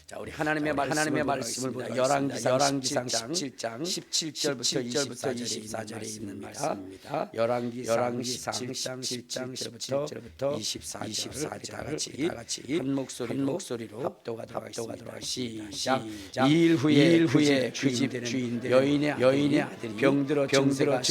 자, 우리 하나님의 말씀을 보다 열왕기상 17장 17절부터 24절에 있는 말씀입니다. 열왕기상 17절부터 24절을 다 같이 한 목소리로 합독하도록 시작. 2일 후에 그 집 주인들 여인의 아들이 병들어 증세가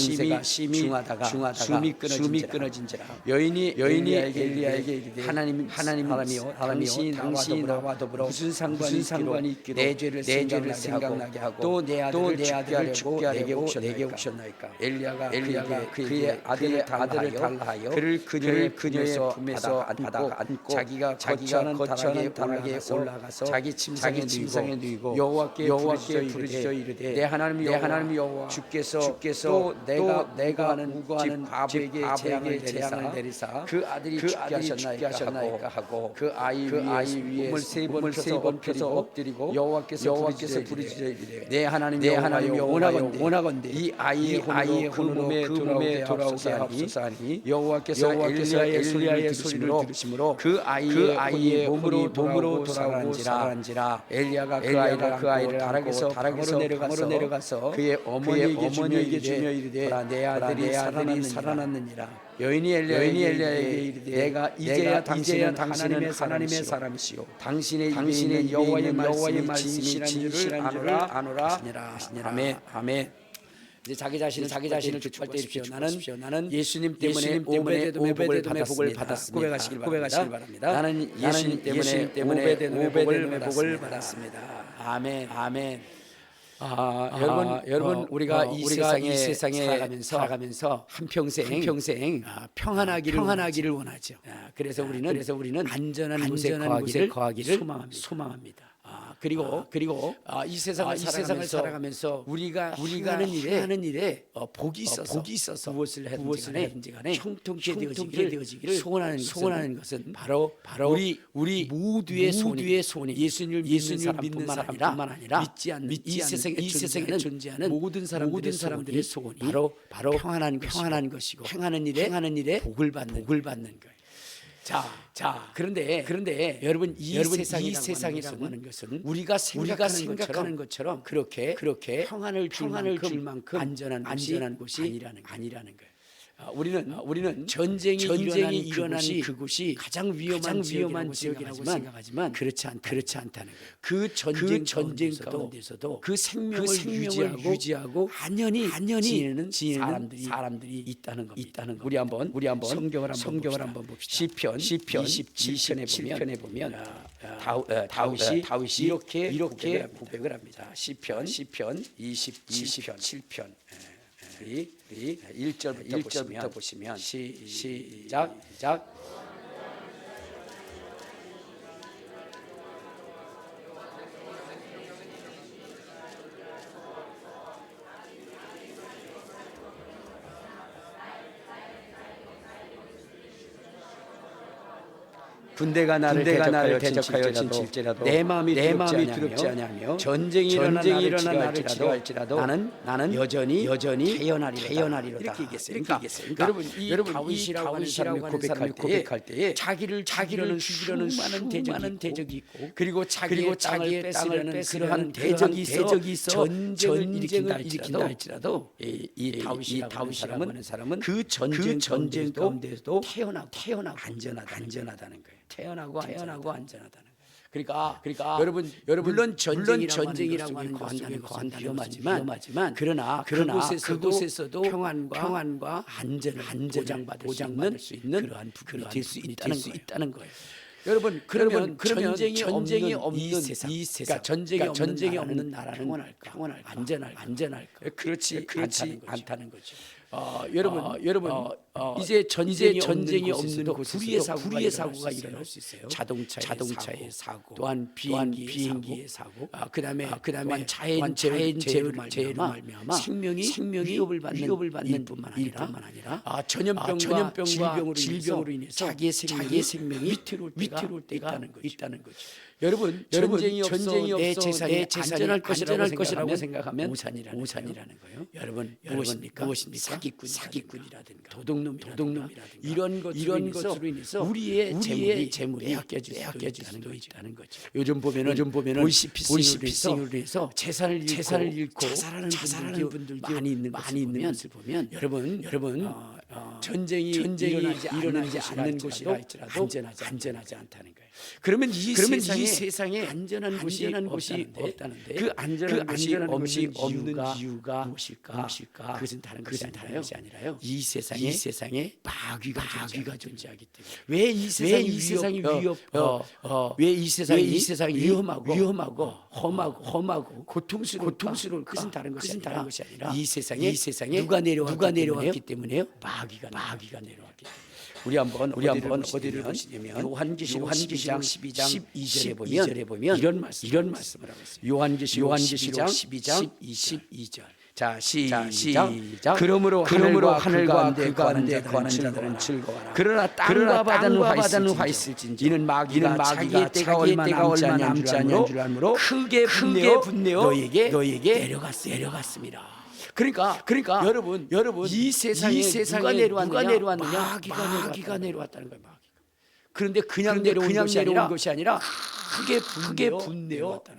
심히 중하다가 숨이 끊어진지라. 여인이 엘리야에게 이르되 하나님 사람이요 당신이 나와 더불어 무슨 상관이 있기로 내 죄를 생각나게 하고 또 내 아들을 죽게 하려고 내게 오셨나이까. 엘리야가 그의 아들을 달라하여 그를 그녀의 품에서 받아 안고 자기가 거처하는 다락에 올라가서 자기 침상에 누이고 여호와께 부르짖어 이르되 내 하나님 여호와 주께서 또 내가 우고하는 바보에게 재앙을 내리사 그 아들이 죽게 하셨나이까 하고 그 아이 위에 몸을 세 번 펴서 엎드리고 여호와께서 부르짖어 이르되 내 하나님 여호와 원하건대 이 아이의 혼으로 그 몸에 돌아오게 하옵소서. 여호와께서 엘리야의 소리를 들으심으로 그 아이의 몸으로 돌아오고 살아난지라. 엘리야가 그 아이를 다락에서 방으로 내려가서 그의 어머니에게 주며 이르되 내 아들이 살아났느니라. 여인이 엘리야에게 이르되 내가 이제야 당신은 하나님의 사람이시오 당신의 입에 여호와의 말씀이 진실한 줄을 아노라 아멘. 이제 자기 자신을 축복하십시오. 나는 예수님 때문에 오베데돔의 복을 받았습니다. 고백하시길 바랍니다. 나는 예수님 때문에 오베데돔의 복을 받았습니다. 아멘. 여러분 우리가 이 세상에 살아가면서 한평생 평안하기를 원하죠. 그래서 우리는 안전한 곳에 거하기를 소망합니다. 그리고 이 세상을 살아가면서 우리가 하는 일에 복이 있어서 무엇을 하든지 간에 형통케 되어지기를 소원하는 것은 바로 우리 모두의 소원이 예수님을 믿는 사람뿐만 아니라 믿지 않는 이 세상에 존재하는 모든 사람들의 소원이 바로 평안한 것이고 행하는 일에 복을 받는 거예요. 자, 그런데 여러분 이 세상이라고 하는 것은 우리가 생각하는 것처럼 그렇게 평안을 줄 만큼 안전한 곳이 아니라는 거예요. 우리는 전쟁이 일어난 그곳이 가장 위험한 지역이라고 생각하지만 그렇지 않다는 거예요. 그 전쟁 가운데서도 그 생명을 유지하고 안연히 지내는 사람들이 있다는 겁니다. 우리 한번 성경을 한번 봅시다. 시편 27편에 보면 다윗이 이렇게 고백을 합니다. 시편 27편 1절부터 보시면 시작. 군대가 나를 대적하여 진칠지라도 내 마음이 두렵지 아니하며 전쟁이 일어나 나를 치료할지라도 나는 여전히 태어나리로다. 이렇게 얘기했어요. 여러분 다윗이라고 하는 사람이 고백할 때에 자기를 죽이려는 수많은 대적이 있고 그리고 자기의 땅을 뺏으려는 그러한 대적이 있어 전쟁을 일으킨다 할지라도 이 다윗이라고 하는 사람은 그 전쟁 가운데서도 태어나고 안전하다는 거예요. 태어나고 안전하다는 거예요. 그러니까 여러분 전쟁이라고 하는 것은 위험하지만 그러나 그곳에서도 평안과 안전을 보장받을 수 있는 그러한 부분이 될 수 있다는 거예요. 여러분 그러면 전쟁이 없는 이 세상, 전쟁이 없는 나라는 평안할까? 안전할까? 그렇지 않다는 거죠. 여러분 이제 전쟁이 없는 곳에서 불의의 사고가 일어날 수 있어요. 자동차의 사고, 또한 비행기의 사고, 그다음에 자연 재해로 말미암아 생명이 위협을 받는 일뿐만 아니라 전염병과 질병으로 인해서 자기의 생명이 위태로울 때가 있다는 거죠. 여러분 전쟁이 없어 내 재산이 안전할 것이라고 생각하면 오산이라는 거예요. 여러분 무엇입니까? 사기꾼이라든가 도둑놈이라든가 이런 것으로 인해서 우리의 재물이 빼앗겨질 수도 있다는 거죠. 요즘 보면은 보이스피싱으로 해서 재산을 잃고 자살하는 분들이 많이 있는 것을 보면 여러분 전쟁이 일어나지 않는 곳이라 할지라도 안전하지 않다는 거예요. 그러면 이 세상에 안전한 곳이 없다는데 그 안전한 곳이 없는 이유가 무엇일까? 그것은 다른 것이 아니라요. 이 세상에 마귀가 존재하기 때문에 왜 이 세상이 위험하고 험하고 고통스러운 그것은 다른 것이 아니라 이 세상에 누가 내려왔기 때문에요? 마귀가 내려왔기 때문에. 우리 한번 어디를 보시냐면 요한계시록 12장 12절에 보면 이런 말씀을 하고 있습니다. 요한계시록 12장 12절. 자, 시작. 그러므로 하늘과 그 가운데 거하는 자들은 즐거워하라. 그러나 땅과 바다는 화 있을진지 이는 마귀가 자기의 때가 얼마 남지 않은 줄 알므로 크게 분내어 너에게 내려갔습니다. 그러니까 여러분 이 세상에 누가 내려왔느냐? 마귀가 내려왔다는 거예요. 마귀가. 그런데 그냥 내려온 것이 아니라 크게 분내어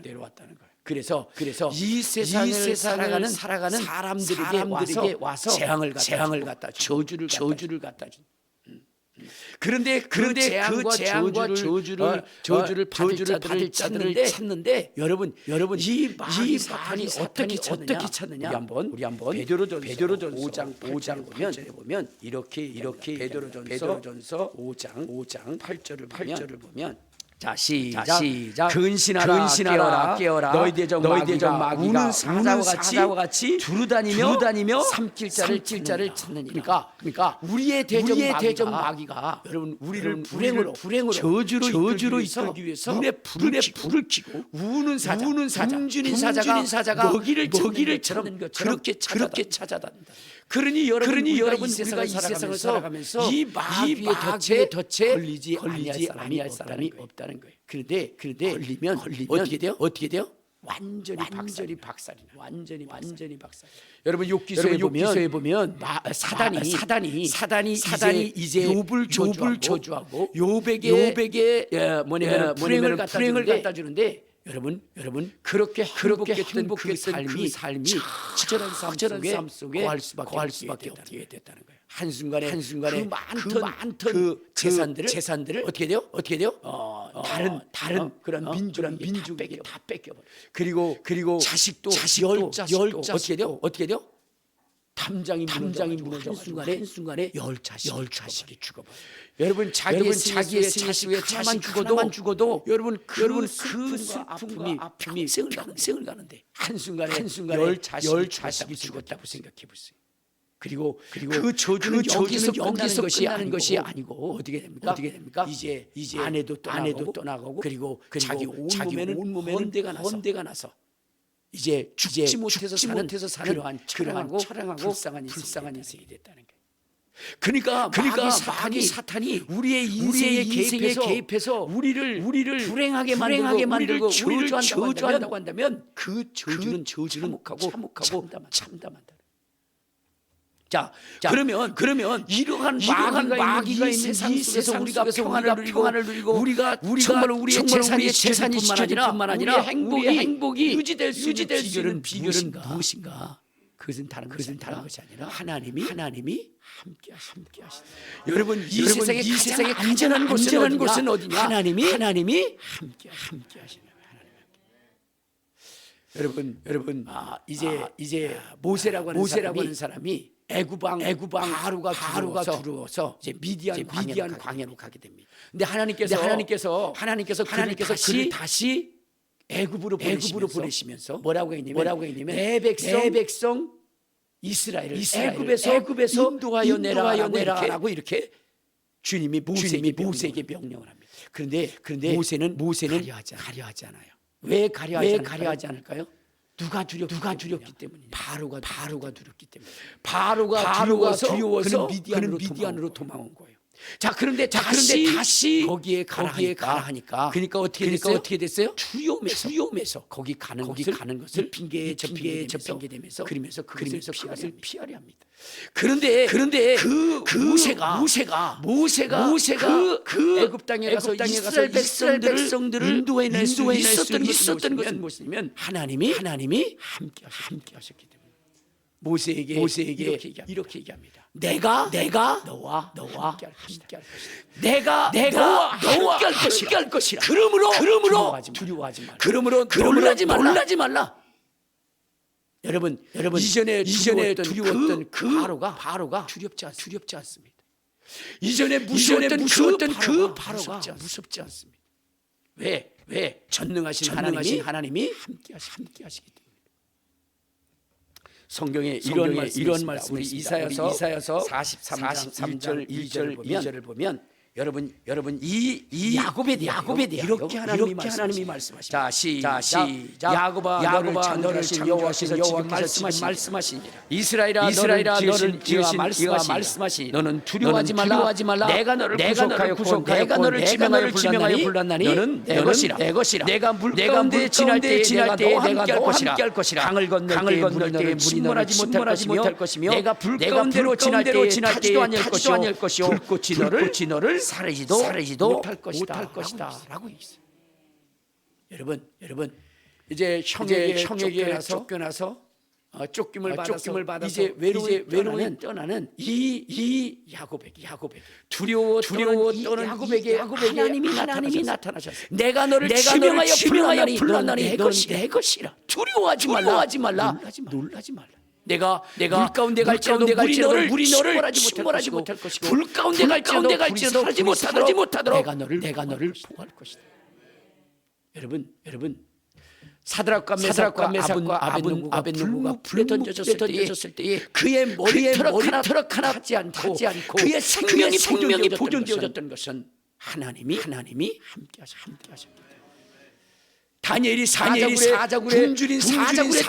내려왔다는 거예요. 그래서 이 세상을 살아가는 사람들에게 와서 재앙을 갖다 저주를 갖다 준. 그런데 그 재앙과 저주를 받을 자들을 찾는데 여러분 이 사탄이 어떻게 찾느냐? 우리 한번 베드로전서 5장 보면 이렇게 베드로전서 5장 8절을 보면 자, 시작. 근신하라 깨어라. 너희 대적 마귀가 우는 사자와 같이 두루다니며 삼킬 자를 찾느니라. 그러니까 우리의 대적 마귀가 여러분 우리를 불행으로 저주로 이끌기 위해서 눈에 불을 켜고 우는 사자 굶주린 사자가 먹이를 찾는 것처럼 그렇게 찾아다닌다. 그러니 여러분 우리가 이 세상을 살아가면서 이 마귀의 덫에 걸리지 아니할 사람이 없다는 거예요. 그런데 걸리면 어떻게 돼요? 완전히 박살이 나. 완전히 박살. 여러분 욥기서에 보면 사단이 이제 욥을 저주하고 욥에게 불행을 갖다 주는데 여러분 그렇게 행복했던 그 삶이 처절한 삶 속에 거할 수밖에 없게 됐다는 거예요. 한순간에 그 많던 재산들을 어떻게 돼요? 다른 그런 민족에게 다 뺏겨버려. 그리고 자식도 어떻게 돼요? 담장이 무너져 한순간에 10자식이 죽어버려. 여러분 자기의 자식만 죽어도 여러분 그 슬픔과 아픔이 평생을 가는데 한순간에 10자식이 죽었다고 생각해 보세요. 그리고 그 저주는 여기서 끝나는 것이 아니고 어떻게 됩니까? 이제 아내도 떠나가고 그리고 자기 온몸에는 헌대가 나서 이제 죽지 못해서 사는 그러한 처량하고 불쌍한 인생이 됐다는 거예요. 그러니까 사탄이 우리의 인생에 개입해서 우리를 불행하게 만들고 우리를 저주한다고 한다면 그 저주는 참혹하고 참담한다. 자, 그러면 이러한 마귀가 있는 이 세상 우리가 평안을 누리고 우리가 정말 우리의 재산이 지켜질뿐만 아니라 행복이 유지될 수 있는 비결은 무엇인가? 그것은 다른 것이 아니라 하나님이 함께 하시다. 여러분 이 세상에 안전한 곳은 어디냐? 하나님이 함께 하시는 거예요. 여러분 이제 모세라고 하는 사람이 애구방 바로가 두려워서 이제 미디안 광야로 가게 됩니다. 근데 하나님께서 그를 다시 애굽으로 보내시면서 뭐라고 했냐면 내 백성 이스라엘을 애굽에서 인도하여 내라라고 이렇게 주님이 모세에게 명령을 합니다. 그런데 모세는 가려하지 않아요. 왜 가려하지 않을까요? 누가 두렵기 때문이냐? 바로가 두렵기 때문에. 바로가 두려워서 그는 미디안으로 도망온 거예요. 자, 그런데 다시 거기에 가라 하니까 그러니까 어떻게 됐어요? 두려움에서 거기 가는 것을 핑계에 되면서 그러면서 그것을 피하려 합니다. 그런데 그 모세가 그 애굽 땅에 가서 이스라엘 백성들을 인도해 낼 수 있었던 것은 무엇이냐면 하나님이 함께 하셨기 때문에 모세에게 이렇게 얘기합니다. 내가 너와 함께 할 것이다. 내가 너와 함께 할 것이라. 그러므로 두려워하지 말라. 그러므로 놀라지 말라. 여러분 이전에 두려웠던 그 바로가 두렵지 않습니다. 이전에 무서웠던 그 바로가 무섭지 않습니다. 왜? 전능하신 하나님이 함께 하시기 때문에. 성경에 이런 말씀이 이사야서 43장 1절 보면 여러분 이 야곱에 대하여 이렇게 하나님이 말씀하십니다. 자, 야곱아 너를 지은 여호와께서 지금 말씀하시니라. 이스라엘아 너를 지으신 이가 말씀하시니 너는 두려워하지 말라. 내가 너를 구속하였고 내가 너를 지명하여 불렀나니 너는 내 것이라. 내가 물 가운데 지날 때에 내가 함께 할 것이라. 강을 건널 때에 물이 침몰하지 못할 것이며 내가 불 가운데로 지날 때에 타지도 아니할 것이요 불꽃이 너를 사르지도 못할 것이다 라고 있어요. 여러분 이제 형에게 쫓겨나서 쫓김을 받아서 이제 외로운 떠나는 이 야곱에게 두려워 떠는 야곱에게 하나님이 나타나셨어요. 내가 너를 지명하여 불렀나니 너는 내 것이라. 두려워하지 말라. 놀라지 말라. 내가 물 가운데 갈지라도 물이 너를 침몰하지 못할 것이고 불 가운데 갈지라도 사라지 못하도록 내가 너를 보호할 것이다. 여러분 사드락과 메삭과 아벤노고가 불에 던져졌을 때에 그의 머리에 트럭 하나 타지 않고 그의 생명이 보존되어졌던 것은 하나님이 함께 하셨다. 다니엘이 사자굴에 굶주린 사자굴에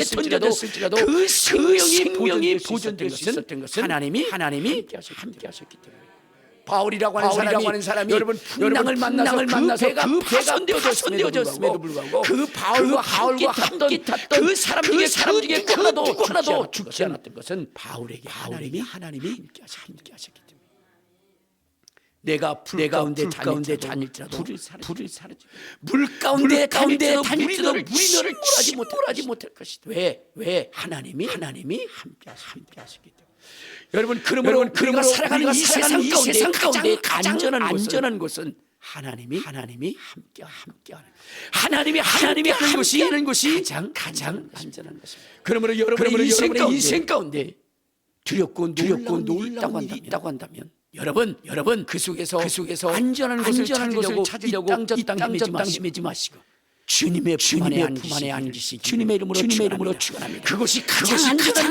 던져졌을지라도 그 생명이 보존될 수 있었던 것은 하나님이 함께 하셨기 때문에. 바울이라고 하는 사람이 여러분 풍랑을 만나서 그 배가 파손되어졌음에도 불구하고 그 바울과 함께 탔던 그 사람 중에 하나도 죽지 않았던 것은 바울에게 하나님이 함께 하셨기 때문에. 내가 불 가운데 다닐지라도 불을 사르지 물 가운데 다닐지라도 물이 너를 침몰하지 못할 것이다. 왜? 하나님이 함께 하시기 때문에. 여러분 그러므로 살아가는 이 세상 가운데 안전한 곳은 하나님이 함께하는 하나님이 하는 것이 가장 안전한 것입니다. 그러므로 여러분의 인생 가운데 두렵고 놀라운 일이 있다고 한다면 여러분 그 속에서 안전한 곳을 찾으려고 이 땅 헤매지 마시고 주님의 품 안에 안기시 주님의 이름으로 축원합니다. 그것이 가장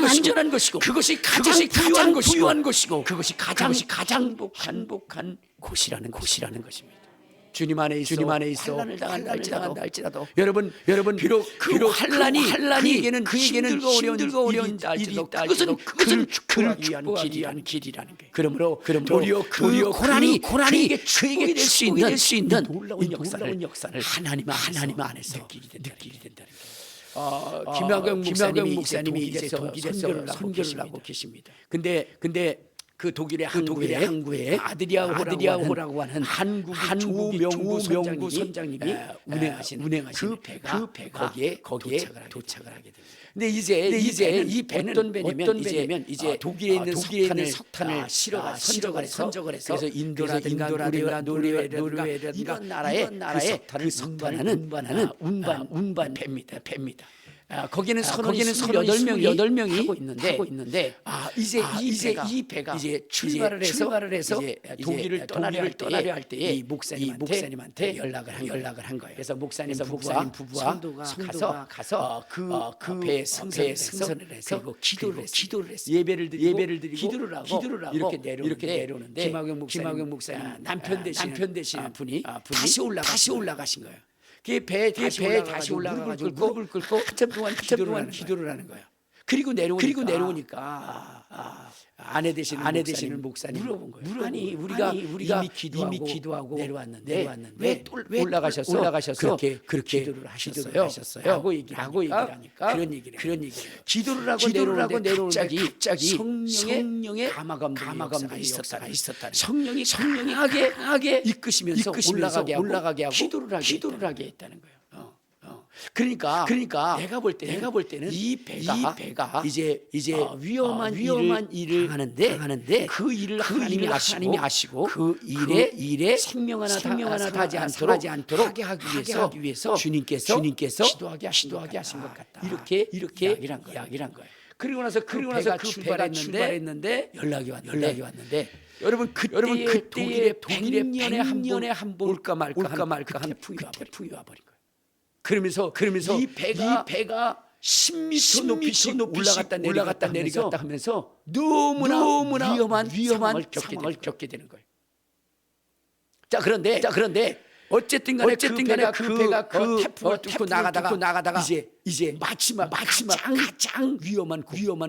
안전한 것이고 그것이 가장 부유한 것이고 그것이 가장 행복한 곳이라는 것입니다. 주님 안에 있어 환난을 당한다 할지라도 여러분 비록 환난이 그에게는 힘들고 어려운 일이다 할지라도 그것은 그를 축복하기 위한 길이라는 거예요. 그러므로 도리어 그에게 축복이 될 수 있는 놀라운 역사를 하나님 안에서 느끼게 된다는 거예요. 김학영 목사님이 이제 독일에서 선교를 하고 계십니다. 근데 그 독일의 항구에 아드리아호라고 하는 한국의 명구 선장님이 운행하신 그 배가 거기에 도착을 하게 됩니다. 근데 이제 이 배는 어떤 배냐면 이제 독일에 있는 석탄을 실어가 선적을 해서 그래서 인도라든가 노르웨이라든가 이런 나라에 그 석탄을 운반 배입니다. 거기는 38명이 하고 있는데 이제 이 배가 출발을 해서 이제 독일을 떠나려 할 때에 이 목사님한테 연락을 한 거예요. 그래서 목사님 부부와 성도가 가서 그 배에 승선을 해서 그리고 기도를 했어요. 예배를 드리고 기도를 하고 이렇게 내려오는데 김학영 목사님 남편 되시는 분이 다시 올라가신 거예요. 그 배에 다시 올라가가지고 무릎을 꿇고 한참 동안 기도를 하는 거예요. 그리고 내려오니까 아내 되시는 목사님 물어본 거예요. 아니 우리가 이미 기도하고 내려왔는데 왜 올라가셔서 그렇게 기도를 하셨어요? 라고 얘기를 하니까 그런 얘기를 해요. 기도를 하고 내려오는데 갑자기 성령의 감화감동이 있었다는 성령이 강하게 이끄시면서 올라가게 하고 기도를 하게 했다는 거예요. 그러니까 내가 볼 때는 이 배가 이제 위험한 일을 당하는데 그 일을 하나님이 하시고 그 일에 생명 하나 다하지 않도록 하게 하기 위해서 주님께서 기도하게 하신 것 같다. 이렇게 이야기를 한 거예요. 그리고 나서 그 배가 출발했는데 연락이 왔는데 여러분 그때에 독일에 한 번 올까 말까 한 태풍이 와버린 거예요. 그러면서 이 배가 10m 높이씩 올라갔다 내려갔다 하면서 너무나 위험한 상황을 겪게 되는 거예요. 자 그런데 어쨌든 간에 그 배가 그 태풍을 뚫고 나가다가 이제 마지막 가장 위험한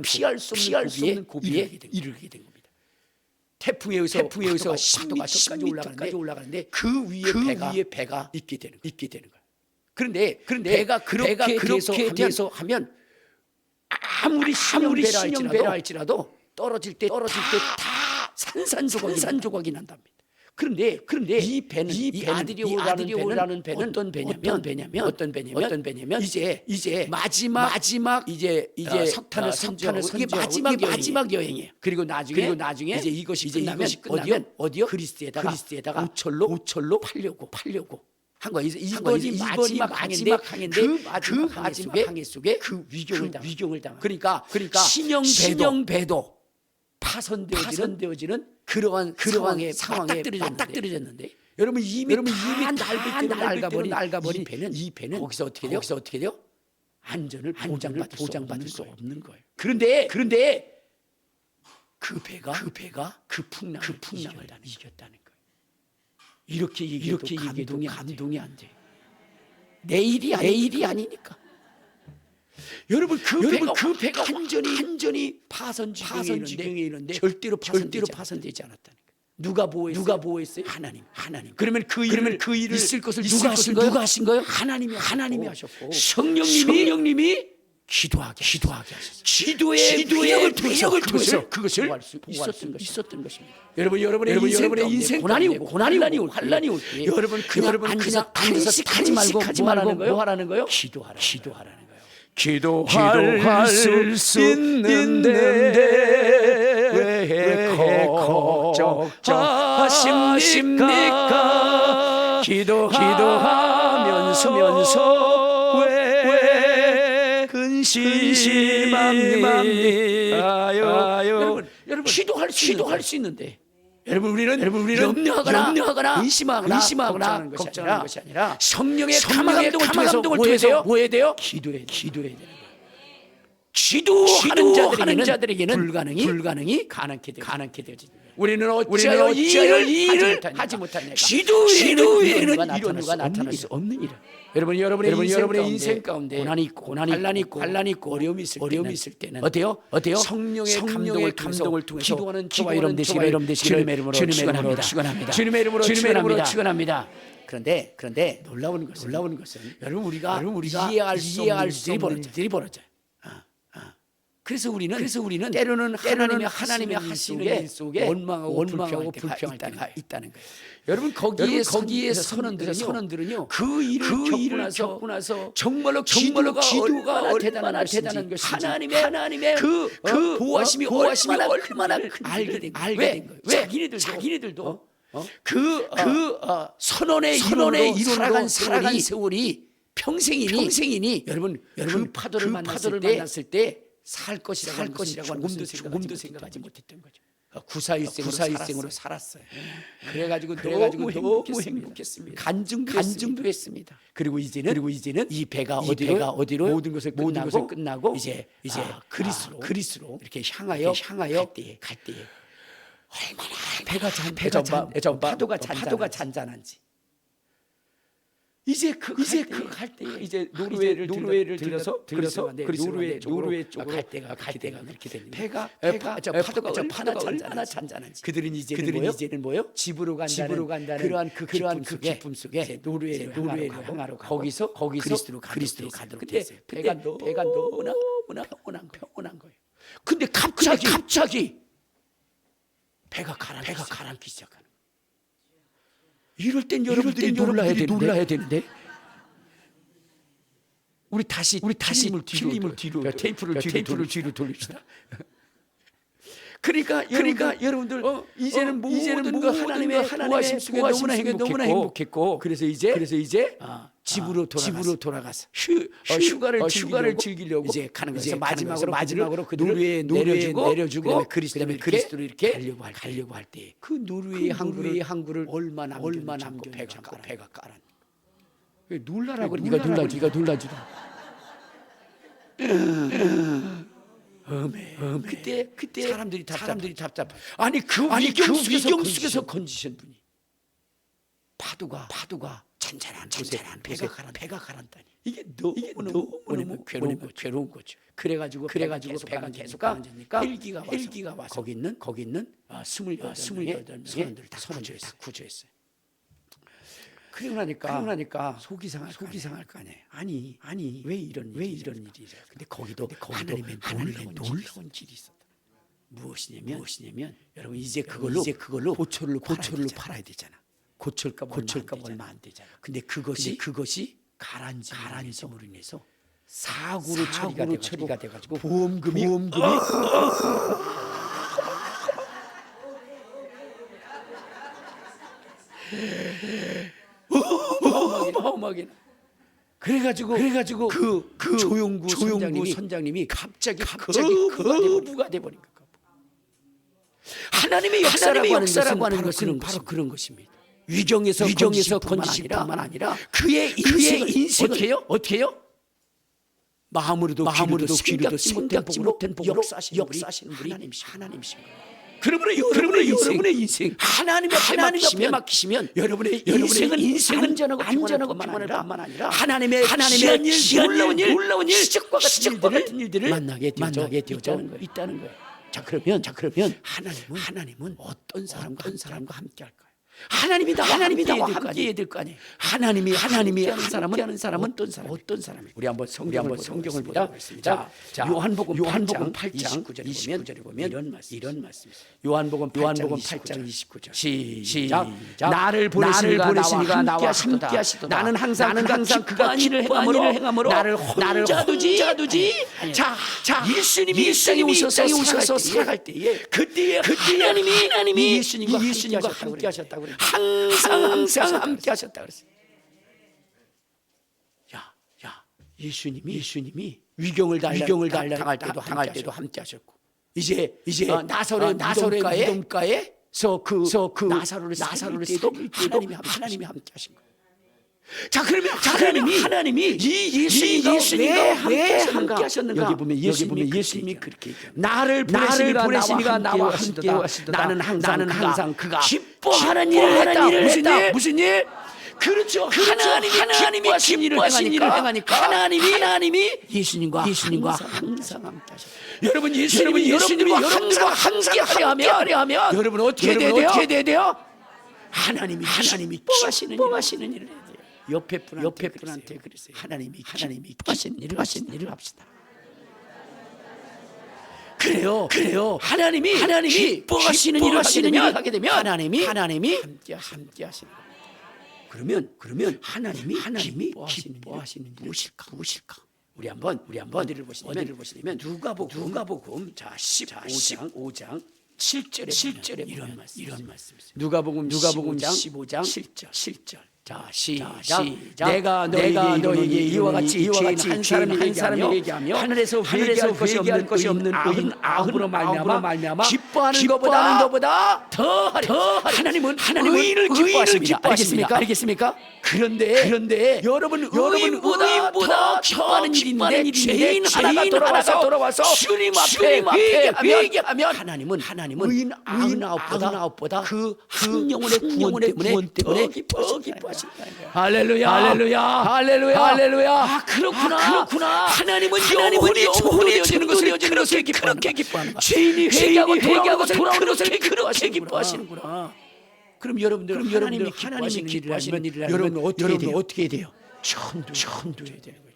피할 수 없는 고비에 이르게 된 겁니다. 태풍에 의해서 파도가 10m까지 올라가는데 그 위에 배가 있게 되는 거예요. 그런데 배가 그렇게 돼서 하면 아무리 신용배라 할지라도 떨어질 때 다 산산조각이 난답니다. 그런데 이 배는 이 아들이 오라는 배는 어떤 배냐면 이제 마지막 석탄을 선지하고 이게 마지막 여행이에요. 그리고 나중에 이제 이것이 끝나면 어디요? 그리스에다가 우철로 팔려고 한 거예요. 이번이 마지막 항해인데 그 마지막 항해 속에 그 위경을 당한. 그러니까 신형배도 파손되어지는 그러한 상황에 맞닥뜨려졌는데 여러분 이미 낡아버린 이 배는 거기서 어떻게 돼요? 안전을 보장받을 수 없는 거예요. 그런데 그 배가 그 풍랑을 이겼다는 거예요. 이렇게 얘기해도 감동이 안 돼요. 내 일이 아니니까. 여러분 그 배가 완전히 파손지경에 있는데 절대로 파손되지 않았다는 거예요. 누가 보호했어요? 하나님. 그러면 그 일을 있을 것을 누가 하신 거예요? 하나님이 하셨고 성령님이 기도하게 하셨어요. 기도의 위력을 통해서 그것을 보호할 수 있었던 것입니다. 여러분의 인생 고난이 오고 환란이 올 때 여러분 그냥 탄식하지 말고 뭐 하라는 거예요? 기도하라는 거예요. 기도할 수 있는데 왜 걱정하십니까? 기도하면서 왜 근심합니까? 여러분 기도할 수 있는데 여러분 우리는 염려하거나 의심하거나 걱정하는 것이 아니라 성령의 감화감동을 통해서 뭐 해야 돼요? 기도해야 되는 거예요. 기도하는 자들에게는 불가능이 가능케 되어집니다. 우리는 어찌하여 이 일을 하지 못하냐? 기도 외에는 이런 누가 나타날 수 없는 일이라. 여러분의 인생 가운데 고난이 있고 환란이 있고 어려움이 있을 때는 어때요? 성령의 감동을 통해서 기도하는 저와 여러분 되시기를 주님의 이름으로 축원합니다. 그런데 놀라운 것은 여러분 우리가 이해할 수 없는 일들이 벌어져요. 그래서 우리는 때로는 하나님의 하시는 일 속에 원망하고 불평할 때가 있다는 거예요. 여러분 거기에 선원들은요 그 일을 겪고 나서 정말로 기도가 얼마나 대단한 것인지 하나님의 그 보호하심이 얼마나 알게 된 거예요. 왜 자기네들도 선언의 이론으로 살아간 세월이 평생이니 여러분 그 파도를 만났을 때 살 것이라고 조금도 생각하지 못했던 거죠. 구사일생으로 살았어요. 그래가지고 너무 행복했습니다. 간증도 했습니다. 그리고 이제는 이 배가 어디로 모든 것을 끝나고 이제 그리스로 이렇게 향하여 갈 때에 얼마나 파도가 잔잔한지 이제 그 갈 때 이제 노르웨이를 들어서 노르웨이 쪽으로 갈 때가 그렇게 됩니다. 파도가 얼마나 잔잔한지. 그들은 이제는 뭐요? 집으로 간다는 그러한 그 기쁨 속에 노르웨이를 향하러 가고 거기서 그리스도로 가도록 됐어요. 배가 너무나 평온한 거예요. 근데 갑자기 배가 가라앉기 시작하는 거예요. 이럴 땐 여러분들이 놀라야 되는데 우리 다시 필름을 뒤로 테이프를 뒤로 돌립시다. 그러니까 여러분들 이제는 모든 거 하나님의 구하심 속에 너무나 행복했고 그래서 이제 집으로 돌아가서 휴가를 즐기려고 이제 가는 거예요. 마지막으로 노르웨이에 내려주고 그다음에 그리스도로 이렇게 가려고 할 때 그 노르웨이 항구를 얼마 남겨 배가 깔아. 놀라라고 네가 놀라지도. 그때 사람들이 답답해. 아니 그 위경 속에서 건지신 분이 파도가 잔잔한 배가 가라앉다니. 이게 너무 괴로운 거죠. 그래가지고 배가 계속 가라앉으니까 헬기가 와서 거기 있는 28명의 선원들을 다 구조했어요. 그러고 나니까 속이 상할 거 아니에요. 아니 왜 이런 일이. 근데 거기도 하나님의 놀라운 길이 있었다. 무엇이냐면 여러분 이제 그걸로 고철로 팔아야 되잖아. 고철값 얼마 안 되잖아. 근데 그것이 가라앉음으로 인해서 사고로 처리가 돼가지고 보험금이 어마어마하게. 그래가지고 그 조용구 선장님이 갑자기 거부가 돼버린 거예요. 하나님의 역사라고 하는 것은 바로 그런 것입니다. 위경에서 건지심뿐만 아니라 그의 인생을 어떻게 해요? 마음으로도 귀로도 생각지 못한 복으로 역사하시는 분이 하나님이신 거예요. 그러므로 여러분의 인생 하나님의 앞에 맡기시면 여러분의 인생은 안전하고 평안할 뿐만 아니라 하나님의 놀라운 일, 시작과 같은 일들을 만나게 되어져 있다는 거예요. 자 그러면 하나님은 어떤 사람과 함께 할까요? 하나님이 나와 함께 해야 될 거 아니에요. 하나님이 하는 사람은 어떤 사람이에요? 우리 한번 성경을 보자. 자, 요한복음 8장 29절에 보면 이런 말씀이 있어요. 요한복음 8장 29절. 시작. 나를 보내시니가 나와 함께 하시도다. 나는 항상 그가 기뻐한 일을 행함으로 나를 혼자 두지. 자, 예수님이 이 땅에 오셔서 살아갈 때에 그때에 하나님이 예수님과 함께 하셨다고 그래요. 항상 함께 하셨다 그랬어요. 야, 예수님이 위경을 당할 때도 함께 하셨고 이제 나사로의 무덤가에서 그 나사로를 살릴 때도 하나님이 함께 하신 거예요. 자 그러면 하나님이 이 예수님과 함께 하셨는가? 여기 보면 예수님이 그렇게 얘기합니다. 나를 보내시니가 나와 함께 하시도다. 나는 항상 그가 기뻐하는 일을 했다. 무슨 일? 그렇죠. 하나님이 기뻐하신 일을 행하니까 하나님이 예수님과 항상 함께 하셨다. 여러분 예수님과 함께 하려 하면 여러분 어떻게 돼야 돼요? 하나님이 기뻐하시는 일을 해야 돼요. 옆에 분한테 그랬어요. 하나님이 기뻐하시는 일을 합시다. 그래요. 하나님이 기뻐하시는 일을 하게 되면 하나님이 함께 하시는 거예요. 그러면 하나님이 기뻐하시는 일은 무엇일까? 우리 한번 어디를 보시냐면 누가복음 15장 7절에 이런 말씀. 누가복음 15장 7절. 자, 시작. 내가 너희에게 이와 같이 한 사람이 얘기하며 하늘에서 회개할 것이 없는 아흔으로 말미암아 기뻐하는 것보다 더하리. 하나님은 의인을 기뻐하십니다. 알겠습니까? 그런데 여러분 의인보다 기뻐하는 일이 있는데 죄인 하나가 돌아와서 주님 앞에 회개하면 하나님은 의인 99보다 그 한 영혼의 구원 때문에 더 기뻐하십니다. 기뻐하신다는 거야. 할렐루야, 할렐루야, 할렐루야, 할렐루야. 아, 그렇구나. 하나님은 영혼이 되어지는 것을 그렇게 기뻐하는 거야. 죄인이 회개하고 돌아오는 것을 그렇게 기뻐하시는구나. 그럼 여러분들 하나님이 기뻐하시는 일이라면 여러분 어떻게 돼요? 전도해야 되는 거예요.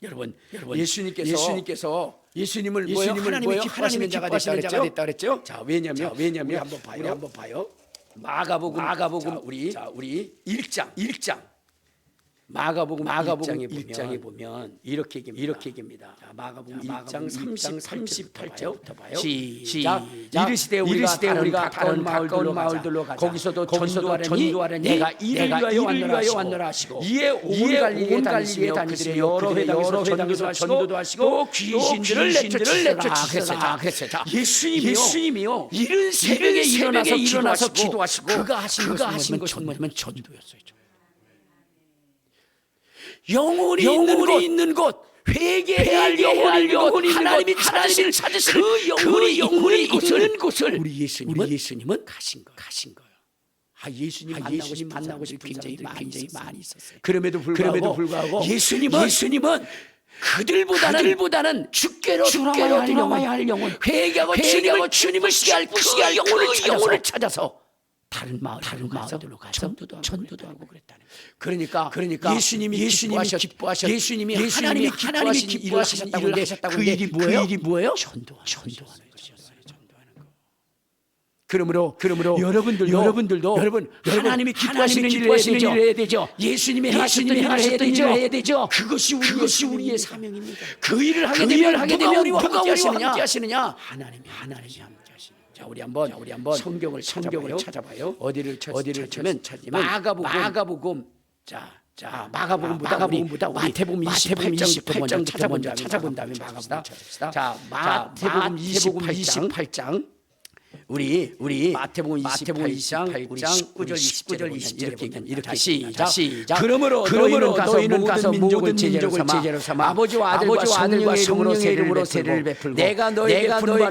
여러분 예수님께서 예수님을 하나님이 기뻐하시는 자가 됐다 그랬죠? 자, 왜냐면 우리 한번 봐요. 마가복음 우리 1장 마가복음 1장에 보면 이렇게 얘기합니다. 자, 마가복음 1장 38절부터 봐요. 시작. 이르시되 우리가 다른 마을들로 가자. 거기서도 전도하려니 내가 이를 위하여 왔노라 하시고 이에 온 갈릴리에 다니시며 여러 회당에서 전도도 하시고 또 귀신들을 내쫓으시더라. 그랬어요. 예수님이요 이른 새벽에 일어나서 기도하시고 그가 하신 것은 뭐냐면 전도였어요. 영혼이 있는 곳, 회개해야 할 영혼이 하나님이 찾으실 그 영혼이 있는 곳을 우리 예수님은 가신 거예요. 아, 예수님 만나고 싶은 사람들이 굉장히 많이 있었어요. 그럼에도 불구하고 예수님은 그들보다는 주께로 돌아와야 할 영혼, 회개하고 주님을 시기할 그 영혼을 찾아서 다른 마을들로 가서 전도도 하고 그랬다는 거예요. 그러니까 예수님이 기뻐하셨 예수님이 하나님이 기뻐하셨다고 하셨다고 그 일이 뭐예요? 전도하는 것이었어요. 그러므로 여러분들도 하나님이 기뻐하시는 일을 해야 되죠. 예수님이 하셨던 일을 해야 되죠. 그것이 우리의 사명입니다. 그 일을 하게 되면 누가 우리와 함께 하시느냐? 하나님이 함께 하시느냐. 자, 우리 한번 성경을 찾아봐요. 어디를 찾으면 마가복음. 자, 마가복음보다 마태복음 28장 찾아본 다음에 마가복음 찾읍시다. 자, 마태복음 28장 우리 마태복음 28장 우리 19절 20절 이렇게 시작. 그러므로 너희는 가서 모든 민족을 제자로 삼아 아버지와 아들과 성령의 이름으로 세례를 베풀고 내가 너에게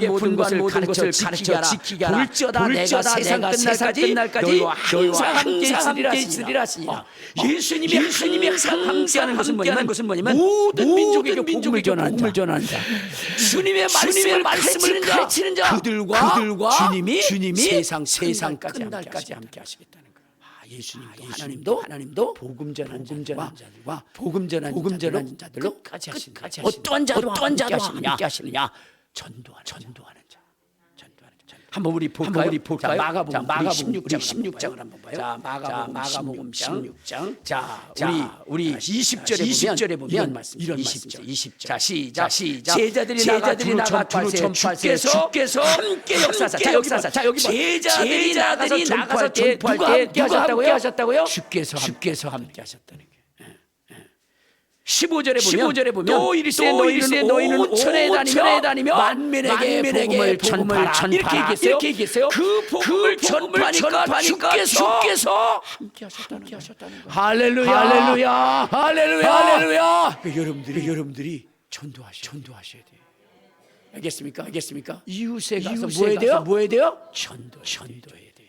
분부한 모든 것을 가르쳐 볼지어다 내가 세상 끝날까지 너희와 함께 있으리라 하시니라. 예수님이 항상 함께하는 것은 뭐냐면 모든 민족에게 복음을 전하는 자, 주님의 말씀을 가르치는 자, 그들과 주님이 세상 끝날까지 함께 하시겠다는 거예요. 아, 예수님도 하나님도 복음 전하는 자들과 복음 전하는 자들로 끝까지 하시는 어떠한 자도 함께 하시느냐? 전도하는 자. 한번 우리 볼까요? 자, 마가복음 16장을 한번 봐요. 자, 마가복음 16장. 자, 우리 20절에 보면 이런 말씀. 20절. 자, 시작. 제자들이 나가 두루 전파하세 주께서 함께 역사하사. 자, 여기 봐. 제자들이 나가서 전파할 때 누가 함께 하셨다고요? 주께서 함께 하셨다는 거예요. 15절에 보면 또 이르시되 너희는 온천에 다니며 만민에게 복음을 전파하라. 이렇게 얘기했어요. 그 복음을 전파하니까 주께서 함께 하셨다는 거예요. 할렐루야. 여러분들이 전도하셔야 돼요. 알겠습니까? 이웃에 가서 뭐 해야 돼요? 전도해야 돼요.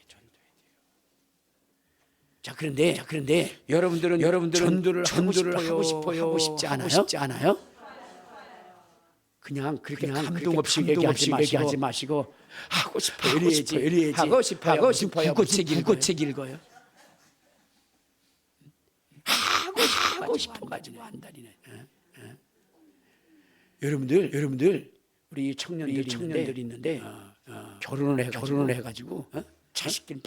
자, 그런데 여러분들은 전도를 하고 싶지 않아요? 그냥 그렇게 감동 없이 얘기하지 마시고 하고 싶어요. 하고 싶어요. 구고책 읽어요. 하고 싶어 가지고 한다리네. 여러분들 우리 청년들이 있는데 결혼을 해가지고 자식들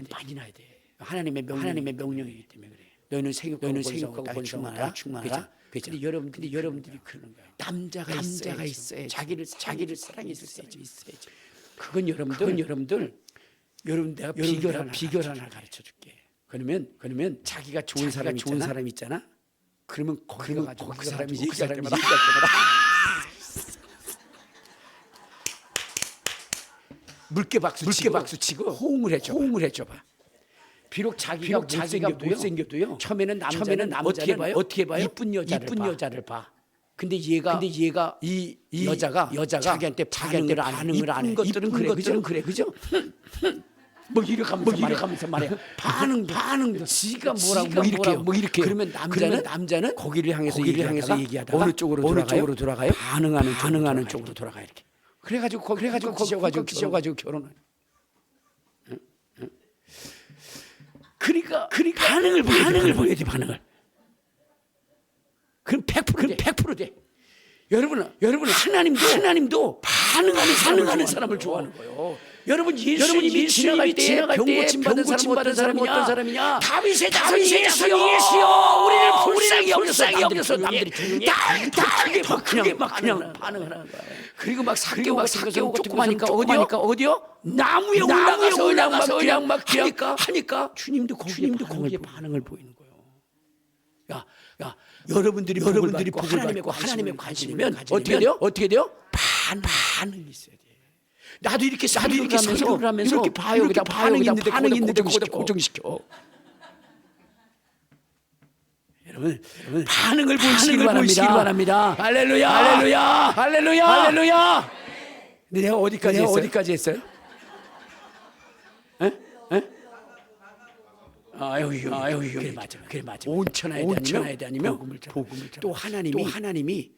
많이 낳아야 돼. 하나님의 명령이기 때문에 그래. 너희는 생육하고 번성하라 충만하라. 근데 여러분들이 그러는 거야. 남자가 있어야지. 자기를 사랑했을 때 있어야지. 그건 여러분들 내가 비결 하나 가르쳐 줄게. 그러면 자기가 좋은 사람 있잖아. 그러면 거기 가지고 그 사람이 얘기할 때마다 물개 박수 치고 호응을 해줘 봐. 비록 자기가 못생겨도요. 처음에는 남자는 어떻게 봐요? 이쁜 여자를 봐. 근데 얘가 이 여자가 자기한테 반응을 안 해. 이쁜 것들은 그래, 그죠? 뭐 이렇게 하면서 말이야. 반응도 지가 뭐라고 이렇게 그러면 남자는 고기를 향해서 얘기하다가 어느 쪽으로 돌아가요? 반응하는 쪽으로 돌아가요. 이렇게. 그래가지고 기셔가지고 결혼을. 그러니까 반응을 보여야 돼. 반응을. 그럼 100% 돼. 여러분은 하나님도 반응하는 사람을 좋아하는 거예요. 여러분 예수님이 지나갈 때 병 고침 받은 사람이 어떤 사람이냐? 다윗의 자손 예수여, 우리를 불쌍히 여겨서 남들이 조용히 다 그냥 반응을 하는 거야. 그리고 막 사개오가 조그마니까 어디요? 나무에 올라가서 그냥 막 하니까 주님도 거기에 반응을 보이는 거예요. 야, 여러분들이 복을 받고 하나님의 관심이면 어떻게 돼요? 반응이 있어야 돼. 나도 이렇게 설교를 하면서 이렇게 봐요. 반응이 있는데 거기다 고정시켜. 여러분 반응을 보이시길 바랍니다. 할렐루야. 근데 내가 어디까지 했어요? 그래 맞아. 온천하에 다니면 복음을 또 하나님이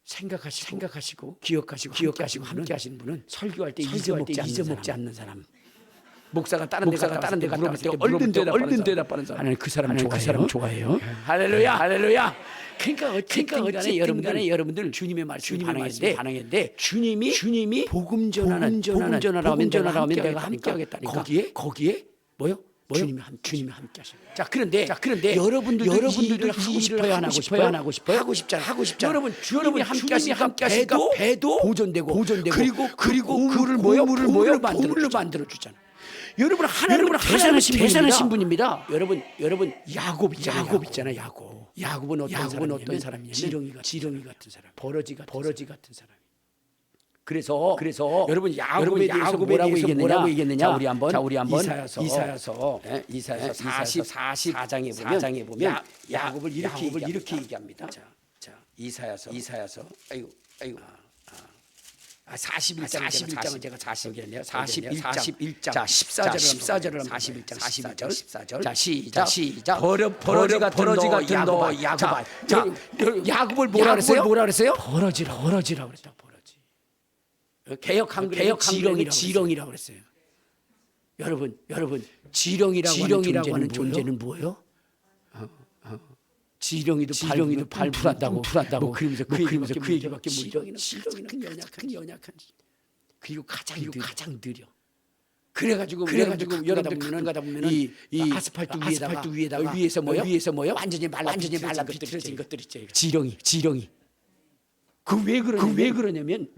생각하시고 기억하시고 함께 하시는 분은 설교할 때 잊어먹지 않는 사람. 목사가 다른 데 갔다 물어볼 때 얼른 대답하는 사람. 하나님 그 사람 좋아해요. 할렐루야. 그러니까 어찌 여러분들 주님의 말씀에 반응했는데 주님이 복음 전하라고 하면 내가 함께 하겠다니까. 거기에 뭐요? 주님이 함께 하시는 거예요. 자, 그런데 여러분들도 일을 하고 싶어요? 안 하고 싶어요? 하고 싶잖아요. 여러분, 주님이 함께 하시니까 배도 보존되고 그리고 물을 보물로 만들어 주잖아요. 여러분 하나님은 대단하신 분입니다. 여러분 야곱 있잖아요. 야곱은 어떤 사람이냐면 지렁이 같은 사람, 버러지 같은 사람. 그래서 여러분 야곱에 대해서 뭐라고 얘기했느냐? 자, 우리 한번 이사야서 44장에 보면 야곱을 이렇게 얘기합니다. 자, 이사야서 41장은 제가 40이었네요. 41장. 자, 14절을 41장. 자, 시작. 버러지 같은 너 야곱아. 자, 야곱을 뭐라 그랬어요? 버러지라고 그랬다. 개역 한글에 지렁이라고 그랬어요. 여러분 지렁이라고 하는 존재는 뭐예요? 지렁이도 발 풀한다고 그러면서 그 얘기밖에 지렁이는 연약한 그리고 가장 느려. 그래가지고 여러분들 가다 보면은 이 아스팔트 위에서 뭐요? 완전히 말라 비틀어진 것들 있죠. 지렁이. 왜 그러냐면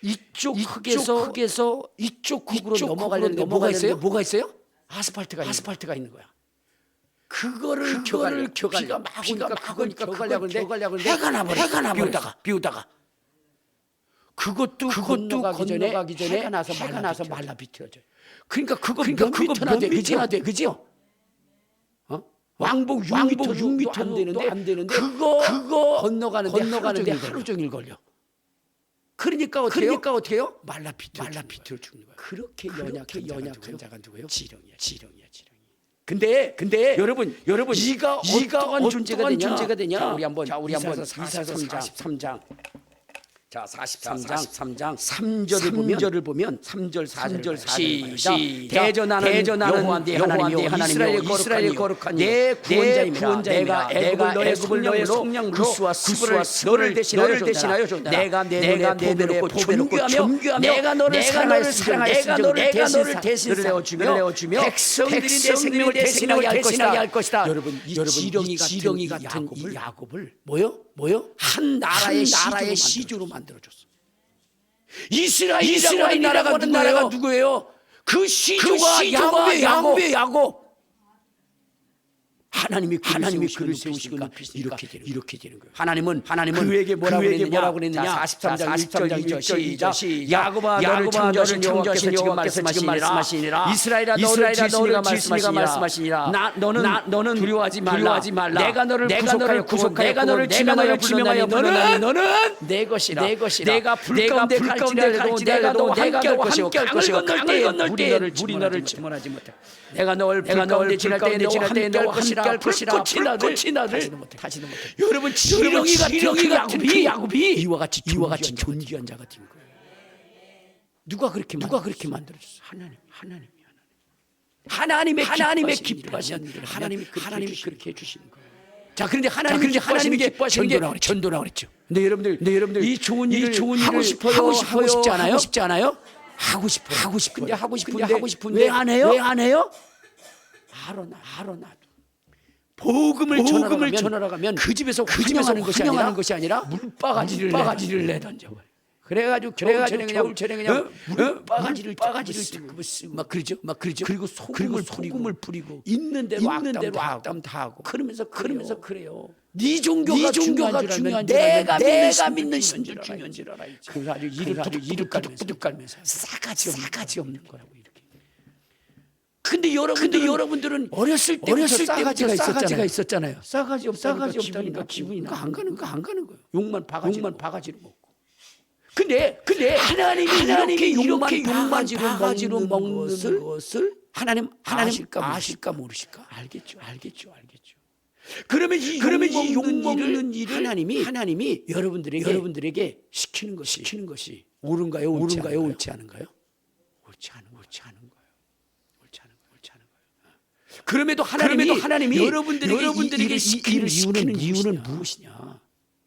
이쪽 흙에서 이쪽 흙으로 넘어가려는데 뭐가 있어요? 아스팔트가 있는 거야. 그거를 비가 막 오니까 그걸 겨가려고 하는데 해가 나버려. 비오다가 그것도 건너가기 전에 해가 나서 말라 비틀어져요. 그러니까 그거 몇 미터나 돼, 그죠? 왕복 6m 안 되는데 그거 건너가는데 하루 종일 걸려. 그러니까 어때요? 말라 비틀어 죽는 거야. 그렇게 연약한 자가 누구예요? 지렁이야. 근데 여러분 이가 어떠한 존재가 되냐? 자, 우리 한번 이사야서 43장. 자, 43장 3절을 보면 3절 4절 시작. 대전하는 하나님 이스라엘 거룩한 내 구원자입니다. 내가 애굽을 너의 성령으로 구수와 너를 대신하여 줬다. 내가 내 눈에 복을 놓고 존귀하며 내가 너를 사랑하였으니 내가 너를 대신 내어주며 백성들이 내 생명을 대신하게 할 것이다. 여러분 이 지렁이 같은 이 야곱을 뭐요? 한 나라의 시주로 만들어줬어. 이스라엘이라고 하는 나라가 누구예요? 그 시주가 야곱이에요. 야곱. 하나님이 그를 세우시고 높이시니까 이렇게 되는 거예요. 하나님은 그에게 뭐라고 그랬느냐? 43장 1절 시작. 야곱아 너를 창조하신 여호와께서 지금 말씀하시니라. 이스라엘아 너를 지으시니가 말씀하시니라. 너는 두려워하지 말라. 내가 너를 구속하였고 내가 너를 지명하여 불렀나니 너는 내 것이라. 내가 불 가운데 갈지라도 내가 너와 함께 할 것이요 강을 건널 때에 물이 너를 침몰하지 못해. 내가 너를 가운데 지날 때에 너와 함께 할 것이라. 불꽃이 나를 다시는 못해. 여러분 지렁이 같은 그 야곱이 이와 같이 존귀한 자가 된 거예요. 누가 그렇게 만들어줬어? 하나님의 기뻐하신 하나님이 그렇게 해주시는 거예요. 자, 그런데 하나님이 기뻐하시는 게 전도라고 그랬죠. 근데 여러분들 이 좋은 일을 하고 싶지 않아요? 하고 싶은데 왜 안 해요? 하러 나도. 복음을 전하러 가면 그 집에서 환영하는 것이 아니라 물바가지를 내던져. 그래가지고 겨울철에 그냥 물바가지를 쓰고 막 그러죠. 그리고 소금을 뿌리고 있는 대로 악담 다 하고 그러면서 그래요. 네 종교가 중요한 줄 알면 내가 믿는 신들 중요한 줄 알아. 그래서 아주 이를 뿌득 깔면서 싸가지 없는 거라고 이렇게. 근데 여러분들은 어렸을 때부터 싸가지가 있었잖아요. 싸가지 없다니까 기분이 안 가는 거예요. 욕만 바가지로 먹고. 근데 하나님이 이렇게 욕바가지로 먹는 것을 하나님 아실까 모르실까? 알겠죠. 그러면 이 욕먹는 일을 하나님이 여러분들에게 시키는 것이 옳은가요? 옳지 않은가요? 옳지 않은 거예요. 그럼에도 하나님이 여러분들에게 시키는 이유는 무엇이냐?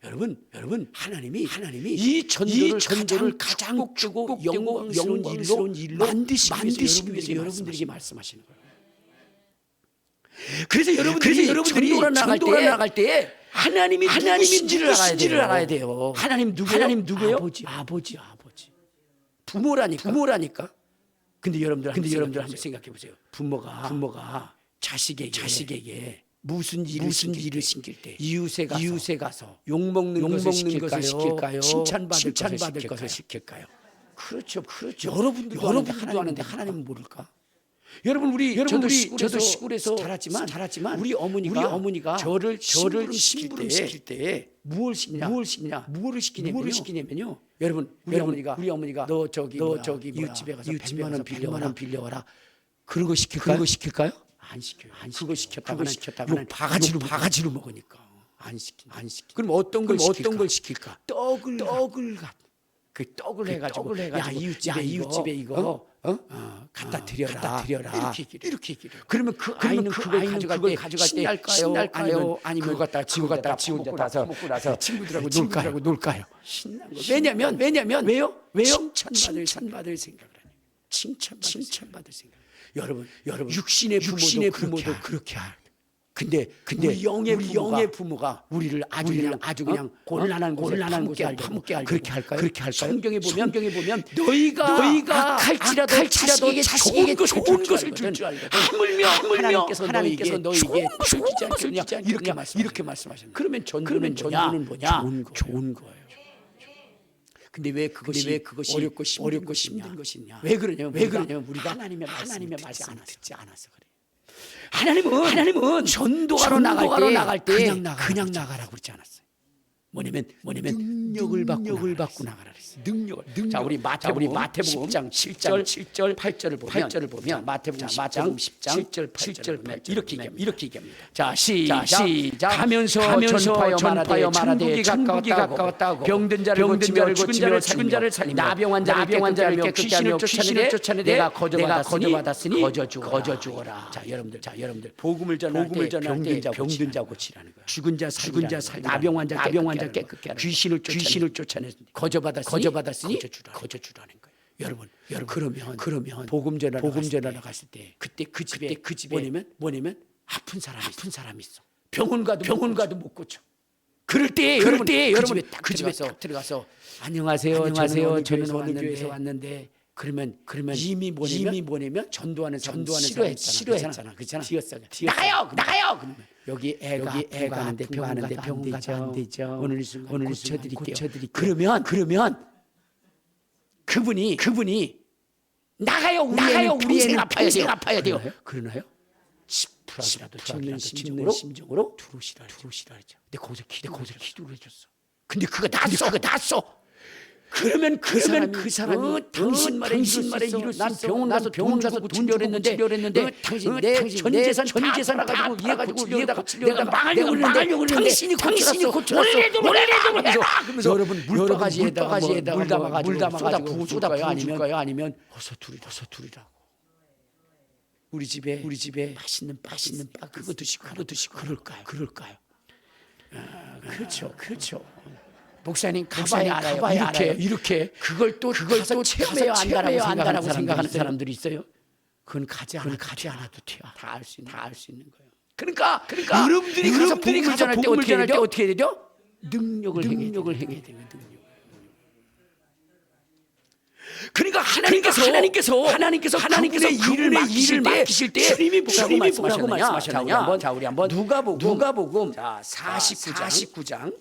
여러분 하나님이 이 전도를 가장 복주고 영광스러운 일로 만드시기 위해서 여러분들에게 말씀하시는 거예요. 그래서 여러분들이 전도를 나갈 때 하나님이 누구신지를 알아야 돼요. 하나님 누구예요? 아버지. 부모라니까. 근데 여러분들 한번 생각해 보세요. 부모가 자식에게 무슨 일을 시킬 때 이웃에 가서 욕먹는 것을 시킬까요? 칭찬받을 것을 시킬까요? 그렇죠. 여러분들도 아는데 하나님은 모를까? 여러분 저도 시골에서 자랐지만 우리 어머니가 저를 심부름 시킬 때 무엇을 시키냐면요. 여러분 우리 어머니가 너 저기 이웃집에 가서 100만 원 빌려와라. 그런 거 시킬까요? 안 시켜요. 그거 시켰다가는 바가지로 먹으니까 안 시키. 그럼 어떤 걸 시킬까? 떡을 해가지고 야 이웃집에 이거 갖다 드려라. 이렇게 얘기를. 그러면 그 아이는 그걸 가져갈 때 신날까요? 아니면 그거 갖다 지고 가서 먹고 나서 친구들하고 놀까요? 신난 거. 왜냐면 왜요? 칭찬받을 생각을 하니. 칭찬받을 생각. 여러분 육신의 부모도 그렇게 할. 근데 우리 영의 부모가 우리를 아주 그냥 곤란한 곳에 함께 할 그렇게 할까요? 성경에 보면 너희가 악할지라도 자식에게 좋은 것을 줄 줄 알거든. 하물며 하나님께서 너희에게 좋은 것을 주지 않겠냐 이렇게 말씀하셨는데. 그러면 전도는 뭐냐? 좋은 거예요. 근데 왜 그것이 어렵고 힘든 것이냐? 왜 그러냐면 우리가 하나님의 말씀을 듣지 않아서 그래. 하나님은 전도하러 나갈 때 그냥 나가라고 그러지 않았어요. 뭐냐면 능력을 받고 나가라 그랬어요. 능력을. 자, 우리 마태복음 10장 7절 8절을 보면 마태복음 10장 7절 8절 이렇게 얘기합니다. 자, 시작. 가면서 전파여 말하되 천국이 가까웠다고 병든 자를 고치며 죽은 자를 살리며 나병 환자를 깨끗게 하며 귀신을 쫓아내되 내가 거저받았으니 거저 주어라. 자, 여러분들 복음을 전할 때 병든 자 고치라는 거야. 죽은 자 살리라. 나병 환자 깨끗게 하라. 귀신을 쫓아내 거저받았으니 거저 주라는 거예요. 여러분 그러면 복음 전하러 갔을 때 그때 그 집에 뭐냐면 아픈 사람이 있어. 병원 가도 못 고쳐. 그럴 때 여러분 그 집에 딱 들어가서 안녕하세요. 저는 어느 교회에서 왔는데 그러면 이미 보내면 전도하는 사람 싫어했잖아. 그렇잖아. 나가요. 그러면 여기 애가 가는데 병원 가도 안 되죠. 오늘 이 순간 고쳐드릴게요. 그러면 그분이 나가요. 우리 애는 평생 아파야 돼요. 그러나요? 10%라도 찍는 심정으로 들어오시라 하죠. 근데 거기서 기도를 해줬어. 근데 그거 다 써. 그러면 그 사람이 당신 말에 이룰 수 있어. 난 병원 가서 돈 주려고 했는데 당신 내 전재산 가지고 이해가지고 내가 망하려고 했는데 당신이 고쳐놨어. 그러면서 여러분 물바가지에다가 물 담아가지고 쏟아부어줄까요? 아니면 어서 두리라고. 우리 집에 맛있는 빠 그거 드시고 그럴까요? 그렇죠. 목사님 가봐야 알아요. 이렇게 그걸 또 체험해야 안다라고 생각하는 사람들이 있어요. 그건 가지 않아도 돼요. 다 알 수 있는 거예요. 그러니까 여러분들이 가서 복음을 전할 때 어떻게 해야 되죠? 능력을 행해야 돼요. 그러니까 하나님께서 일을 맡기실 때 주님이 뭐라고 말씀하셨느냐? 자, 우리 한번 누가복음 49장.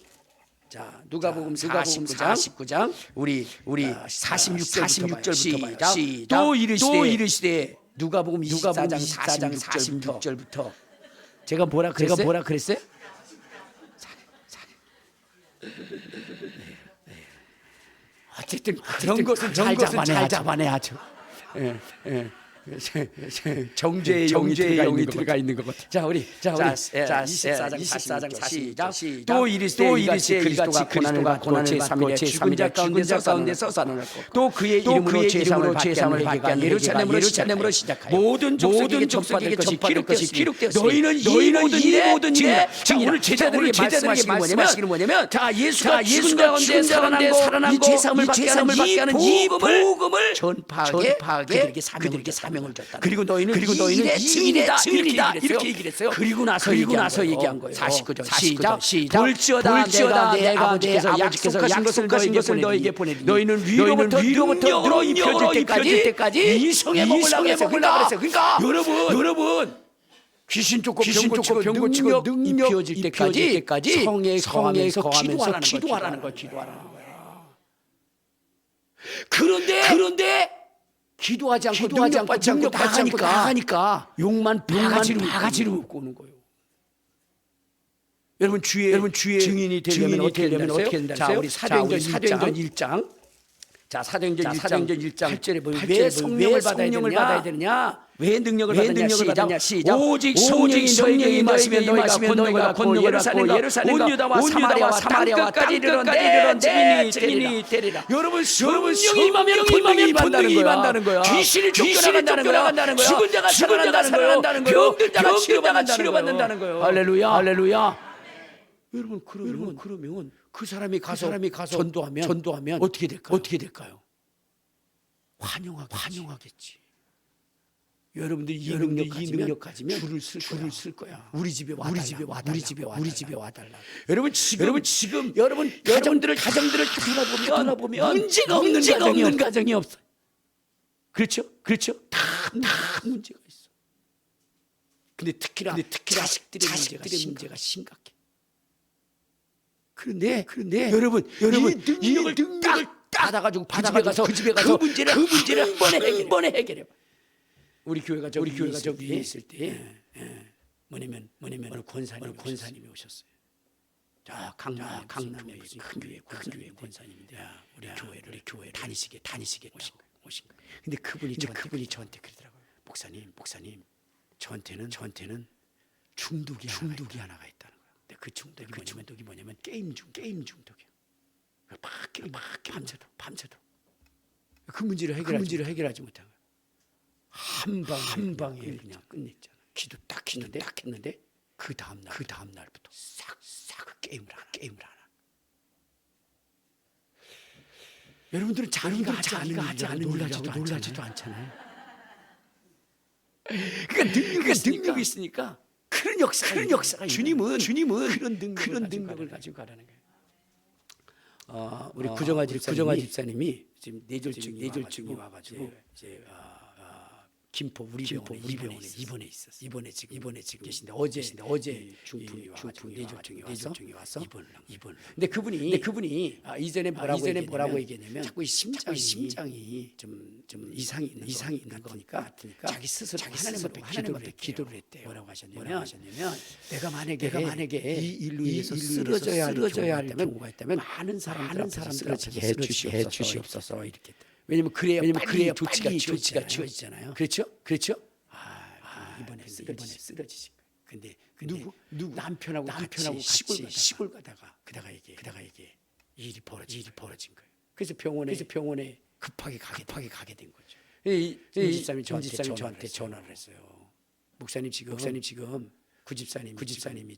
자, 누가복음 49장 우리 46절부터 시작. 또 이르시되 누가복음 24장 46절부터 제가 뭐라 그랬어요? 어쨌든 그런 것은 잘 잡아내 아주. 정죄의 영이 들어가 있는 것 같아. 자, 우리 24장 4절. 또 이르시되 그리스도가 고난을 받고 제3일에 죽은 자 가운데서 살아났고 또 그의 이름으로 죄사함을 받게 한 예루살렘으로 시작하여 모든 족속에게 전파될 것이 기록되었으니 너희는 이 모든 일에 오늘 제자들에게 말씀하시기는 뭐냐면 자, 예수가 죽은 가운데 살아난 이 죄사함을 받게 하는 이 복음을 전파하게 그들에게 사명을 줬다. 그리고 너희는 일의 증인이다 이렇게 얘기를 했어요. 그리고 나서 얘기한 거예요. 49절 시작. 볼지어다 내가 아버지께서 약속하신 것을 너희에게 보내리니 너희는 위로부터 능력으로 입혀질 때까지 이성에 머물라 그랬어요. 그러니까 여러분 귀신 쫓고 병 고치고 능력 입혀질 때까지 성에 거하면서 기도하라는 거예요. 그런데 기도하지 않고 능력받지 않고 나가니까 욕만 바가지로 먹고 오는 거예요. 여러분 주의 증인이 되려면 어떻게 된다고요? 자, 우리 사도행전 1장. 자, 사도행전 1장 8절에 보면 왜 성령을 받아야 되느냐? 왜 능력을 받느냐? 시작. 오직 성령이 임하시면 너희가 건너가라 온 유다와 사마리아와 땅끝까지 이르렀는데 증인이 되리라. 여러분 성령이 임하면 본능이 임한다는 거야. 귀신이 쫓겨나간다는 거야. 죽은 자가 살아난다는 거야. 병든 자가 치료받는다는 거예요. 할렐루야. 여러분 그러면 그 사람이 가서 전도하면 어떻게 될까요? 환영하겠지. 여러분들이 이 능력 가지면 줄을 쓸 거야. 우리 집에 와달라. 여러분 지금 가정들을 돌아보면 문제가 없는 가정이 없어. 그렇죠? 다 문제가 있어. 근데 특히나 자식들의 문제가 심각해. 그런데 여러분 이 능력을 딱 받아가지고 그 집에 가서 그 문제를 한 번에 해결해. 우리 교회가 저기 있을 때 뭐냐면 오늘 권사님이 오셨어요. 자, 강남에 무슨 큰 교회 권사님인데 우리 교회를 다니시게 오신 거예요. 근데 그분이 저한테 그러더라고요. 목사님 저한테는 중독이 하나가 있다는 거예요. 근데 그 중독이 뭐냐면 게임 중독이에요. 막 밤새도록 그 문제를 해결하지 못한 거예요. 한 방에 그냥 끝냈잖아. 기도 딱 했는데 그 다음 날부터 싹 게임을 하나. 여러분들은 자기가 하지 않는 놀라지도 않잖아요. 그러니까 능력이 있으니까 그런 역사가 주님은 그런 능력을 가지고 가라는 거예요. 우리 구정아 집사님이 지금 뇌졸중이 와가지고 이제 김포 우리 병원에 입원해 있었어요. 이번에 지금 계신데 어제 중풍이 와가지고 뇌졸중이 와서 입원. 근데 그분이 이전에 뭐라고 얘기했냐면 자꾸 심장이 좀 이상이 있는 거니까 자기 스스로 하나님 앞에 기도를 했대요. 뭐라고 하셨냐면 내가 만약에 이 일로 인해서 쓰러져야 할 경우가 있다면 많은 사람들한테 쓰러지게 해주시옵소서 이렇게. 왜냐면 그래야 빨리 조치가 취해지잖아요. 그렇죠? 이번에 쓰러지신 거예요. 근데 누구 남편하고 같이 시골 가다가 이게 일이 벌어진 거예요. 그래서 병원에 급하게 가게 된 거죠. 이 집사님이 저한테 전화를 했어요. 목사님 지금 구 집사님이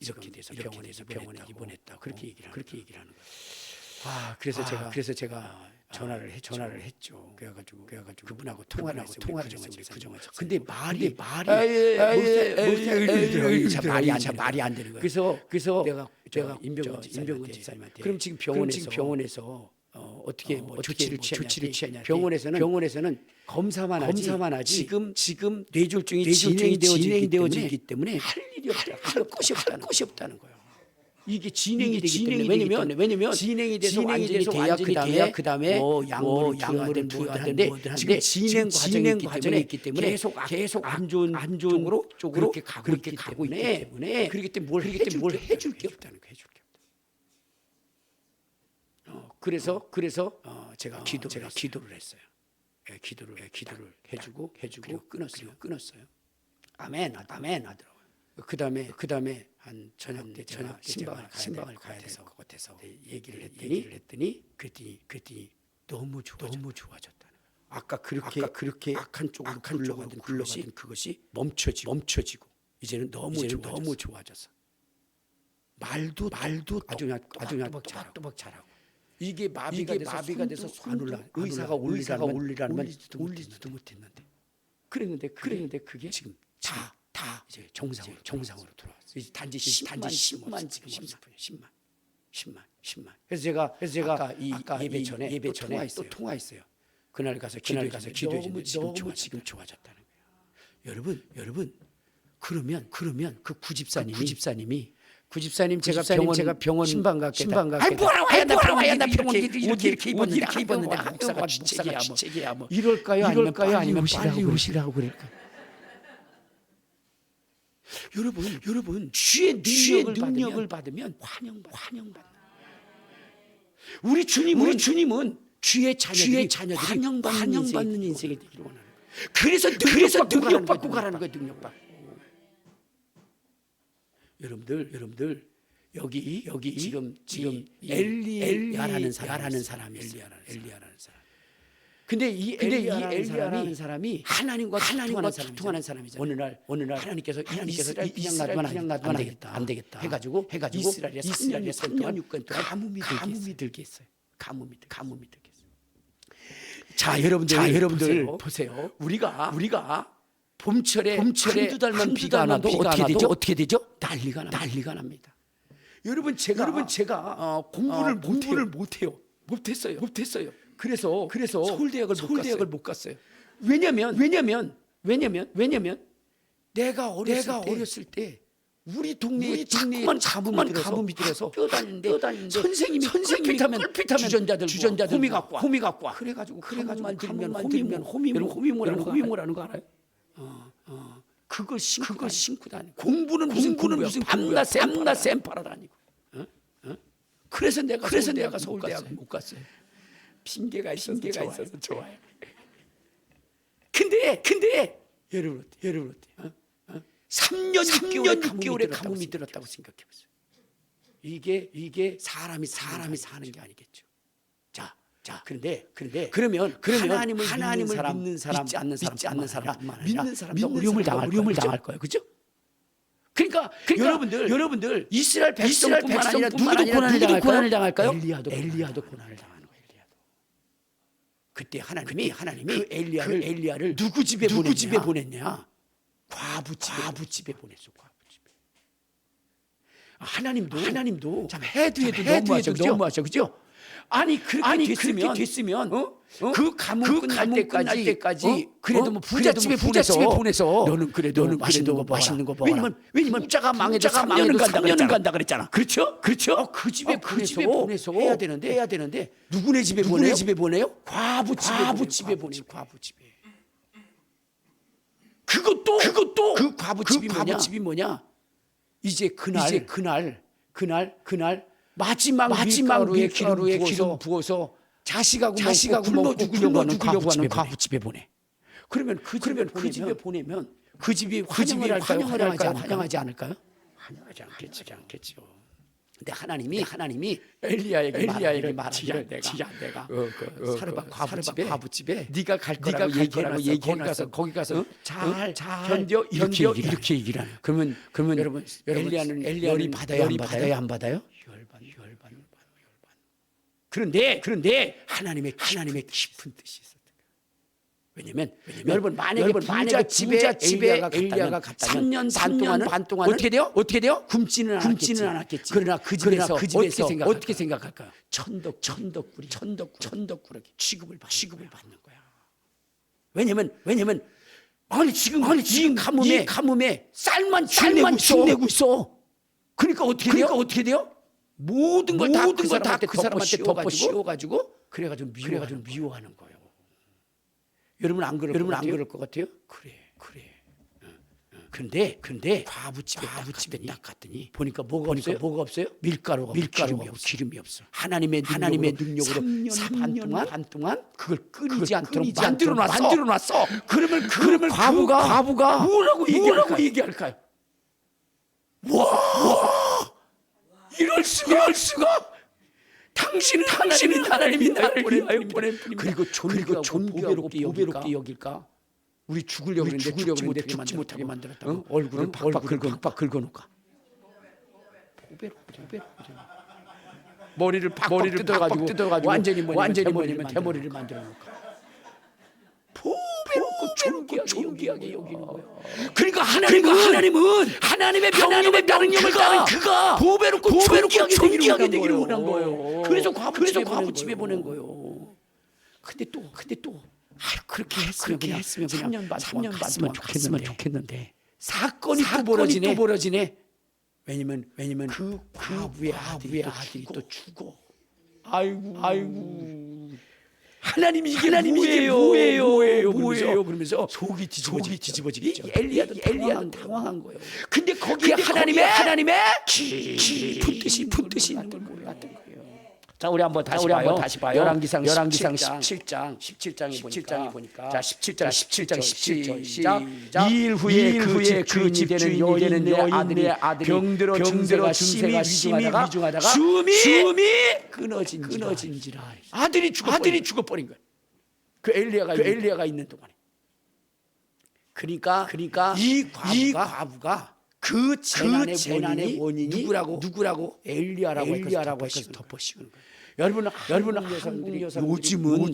이렇게 돼서 병원에서 입원했다고 그렇게 얘기를 하는 거예요. 그래서 제가 전화를 했죠. 그래가지고 그분하고 통화를 했어요. 우리 구정아. 근데 말이 말이 안 되는 거예요. 그래서 내가 임병건 집사님한테 그럼 지금 병원에서 어떻게 조치를 취하냐. 병원에서는 검사만 하지 지금 뇌졸중이 진행되어지기 때문에 할 것이 없다는 거예요. 이게 진행이 되기 때문에 왜냐면 진행이 돼서 완전히 돼야 그다음에 약물을 투여하는데 지금 진행 과정이 있기 때문에 계속 안 좋은 쪽으로 그렇게 가고 있기 때문에 그렇기 때문에 뭘 해줄 게 없다는 거예요. 그래서 제가 기도를 했어요. 기도를 해주고 그리고 끊었어요. 아멘 하더라고요. 그다음에 한 저녁 때 신방을 가야 돼서 것 같아서 얘기를 했더니 그랬더니 너무 좋아졌다는. 아까 그렇게 악한 쪽으로 굴러가던 그것이 멈춰지고 이제는 너무 좋아졌어. 말도 아주 그냥 또박또박 잘하고. 이게 마비가 돼서 의사가 올리라면 올리지도 못했는데 그랬는데 그게 지금 다 이제 정상으로 돌아왔어요. 이제 단지 10만 지금 10만. 그래서 제가 아까 예배 전에 또 통화했어요. 그날 가서 기도했는데 지금 좋아졌다는 거예요. 여러분 그러면 그 구집사님이 제가 병원 신방 갔게 뭐라고 와야 나 병원 이렇게 입었는데 목사가 주책이야 뭐 이럴까요 아니면 빨리 오시라고 그럴까요? 여러분 주의 능력을 받으면 환영받는. 우리 주님은 주의 자녀들이 환영받는 인생이 되기를 원하는 거예요. 그래서 능력 받고 가라는 거예요. 능력 받고. 여러분들 여기 지금 엘리야라는 사람이 있어요. 엘리야라는 사람. 근데 이 엘리야라는 사람이 하나님과 소통하는 사람이잖아요. 어느 날 하나님께서 이스라엘 그냥 놔두면 안 되겠다 해가지고 이스라엘에 3년 6개월 동안 가뭄이 들게 했어요. 가뭄이 들게 했어요. 자, 여러분들 보세요. 우리가 봄철에 한두 달만 비가 안 와도 어떻게 되죠? 난리가 납니다. 여러분 제가 공부를 못했어요. 그래서 서울대학을 못 갔어요. 왜냐면 내가 어렸을 때 우리 동네에 자꾸만 가뭄이 들어서 뛰어다니는데 선생님이 꿀빛하면 주전자들 호미 갖고 와. 그래가지고 가뭄만 들면 호미모라는 거 알아요? 그걸 신고 다니고 공부는 무슨 밤낮 쌤파라 다니고. 그래서 내가 서울대학을 못 갔어요. 핑계가 있어서 좋아요. 근데 여러분 어때요? 3년 6개월에 가뭄이 들었다고 생각해 보세요. 이게 사람이 사는 게 아니겠죠. 자, 그런데 그러면 하나님을 믿는 사람, 믿지 않는 사람, 믿는 사람도 어려움을 당할 거예요. 그죠? 그러니까 여러분들 이스라엘 백성뿐만 아니라 누구도 고난을 당할까요? 엘리야도 고난을 당하는 거예요. 그때 하나님이 그 엘리야를 누구 집에 보냈냐? 과부 집에 보냈어. 하나님도 참 해도 너무하죠. 그죠? 아니 그렇게 됐으면 그 가문 끝날 때까지 그래도 뭐 부잣집에 보내서 너는 그래도 맛있는 거 봐라. 왜냐면 부자가 망해도 3년은 간다 그랬잖아. 그렇죠? 그 집에 보내서 해야 되는데 누구네 집에 보내요? 과부 집에 보내요. 과부 집에. 그것도 그 과부집이 뭐냐? 이제 그날 마지막 밀가루에 기름 부어서 자식하고 먹고 굶어 죽으려고 하는 과부집에 보내. 그러면 그 집에 보내면 그 집이 환영하지 않을까요? 환영하지 않겠죠. 근데 하나님이 엘리야에게 말하기를 내가 사르밧 과부집에 네가 갈 거라고 얘기해서 거기 가서 잘 견뎌 이렇게 얘기를 하는. 그러면 여러분 엘리야는 열이 받아야 안 받아요? 열받는. 그런데 하나님의 깊은 뜻이 있었던 거예요. 왜냐면 여러분 만약에 부잣집에 엘리야가 갔다면 3년 반 동안은 어떻게 돼요? 굶지는 않았겠지. 그러나 그 집에서 어떻게 생각할까요? 천덕꾸러기 취급을 받는 거야. 왜냐면 아니 지금 가뭄에 쌀만 주내고 있어. 그러니까 어떻게 돼요? 모든 걸 다 그 사람한테 덮어 씌워가지고 그래가지고 미워하는 거예요. 여러분 안 그럴 것 같아요? 그래. 근데 과부집에 딱 갔더니 보니까 뭐가 없어요? 밀가루가 기름이 없어. 하나님의 능력으로 3년 반 동안 그걸 끊이지 않도록 만들어 놨어. 그러면 과부가 뭐라고 얘기할까요? 와! 이럴 수가! 당신은 하나님이 나를 위하여 보낸 분입니다. 그리고 존귀하고 보배롭게 여길까? 우리 죽으려고 했는데 죽지 못하게 만들었다고. 얼굴을 팍팍 긁어놓을까? 보배롭게. 머리를 팍팍 뜯어가지고 완전히 대머리를 만들어놓을까? 보배롭고 존귀하게 여기는 거예요. 그러니까 하나님은 하나님의 명령을 따른 그가 보배롭고 존귀하게 되기를 원한 거예요. 그래서 과부집에 보낸 거예요. 근데 또 그렇게 했으면 그냥 3년 반 갔으면 좋겠는데 사건이 또 벌어지네. 왜냐면 그 과부의 아들이 또 죽어. 아이고. 하나님이 이게 뭐예요? 그러면서 속이 뒤집어지겠죠. 엘리야도 당황한 거예요. 근데 거기에 하나님의 깊은 뜻이 있는 걸 몰랐던 거예요. 자, 우리 한번 다시 봐요. 열왕기상 17장에 보니까 자, 17장 시작. 2일 후에 그 집 되는 여인의 아들이 병들어 증세가 심히 위중하다가 숨이 끊어진지라. 아들이 죽어버린 거예요. 그 엘리야가 있는 동안에. 그러니까 이 과부가 그 재난의 원인이 누구라고? 엘리야라고 해서 덮어씌우는 거예요. 여러분 한국 여성들이 요즘은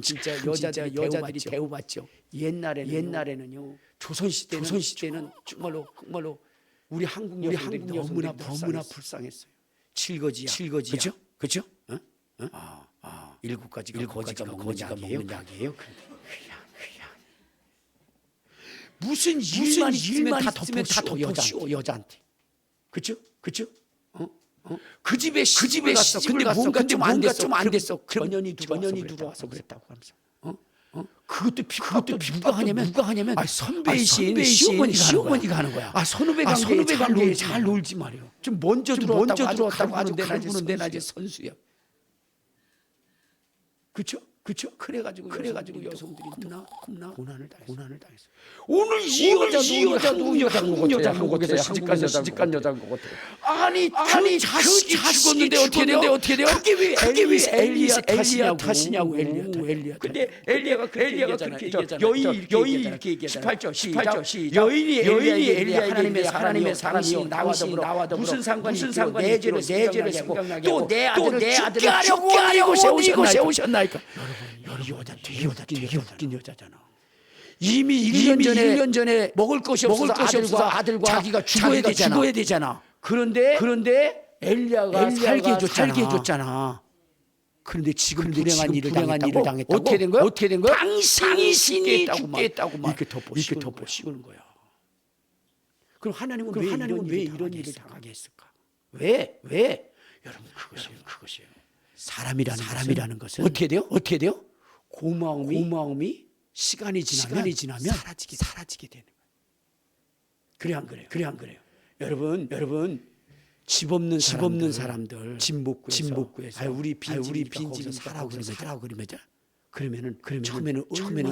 진짜 여자들이 대우받죠. 옛날에는요. 조선시대는 정말로 우리 한국 여성들이 너무나 불쌍했어요. 칠거지야. 그렇죠? 일곱 가지가 먹는 약이에요. 무슨 일만 있으면 다 덮어씌워 여자한테. 그렇죠? 그 집에 갔어. 근데 뭔가 좀 안 됐어. 전연이 들어와서 그랬다고 하면서. 그것도 누가 하냐면 선배이신 시어머니가 하는 거야. 선후배 관계에 잘 놀지 말이요. 좀 먼저 들어왔다고 아주 가르고는 내 선수야. 그렇죠? 그래가지고 여성들이 겁나 고난을 당했어. 오늘 이 여자도 여자인 것 같아요. 시집간 여자인 것 같아요. 아니 자식이 죽었는데 어떻게 돼요? 그게 왜 엘리야 탓이냐고. 근데 엘리야가 그렇게 얘기하잖아요. 여인이 이렇게 얘기하잖아요. 18절 시작. 여인이 엘리야에게 하나님의 사람이요 나와 더불어 무슨 상관이 내 죄를 생각하고 또 내 아들을 죽게 하려고 세우셨나이까. 이 여자 되게 웃긴 여자잖아. 이미 1년 전에 먹을 것이 없어서 아들과 자기가 죽어야 되잖아. 그런데 엘리야가 살게 해줬잖아. 그런데 지금 불행한 일을 당했다고? 어떻게 된 거야? 어떻게 된 거야? 당신이 죽게 했다고 이렇게 덮어 씌우는 거야. 그럼 하나님은 왜 이런 일을 당하게 했을까? 왜? 여러분 그것이에요. 사람이라는 것은 어떻게 돼요? 고마움이 시간이 지나면 사라지게 되는 거예요. 그래 안 그래요? 여러분 집 없는 사람들 진목구에서 우리 빈집에서 살라고 그러면은 처음에는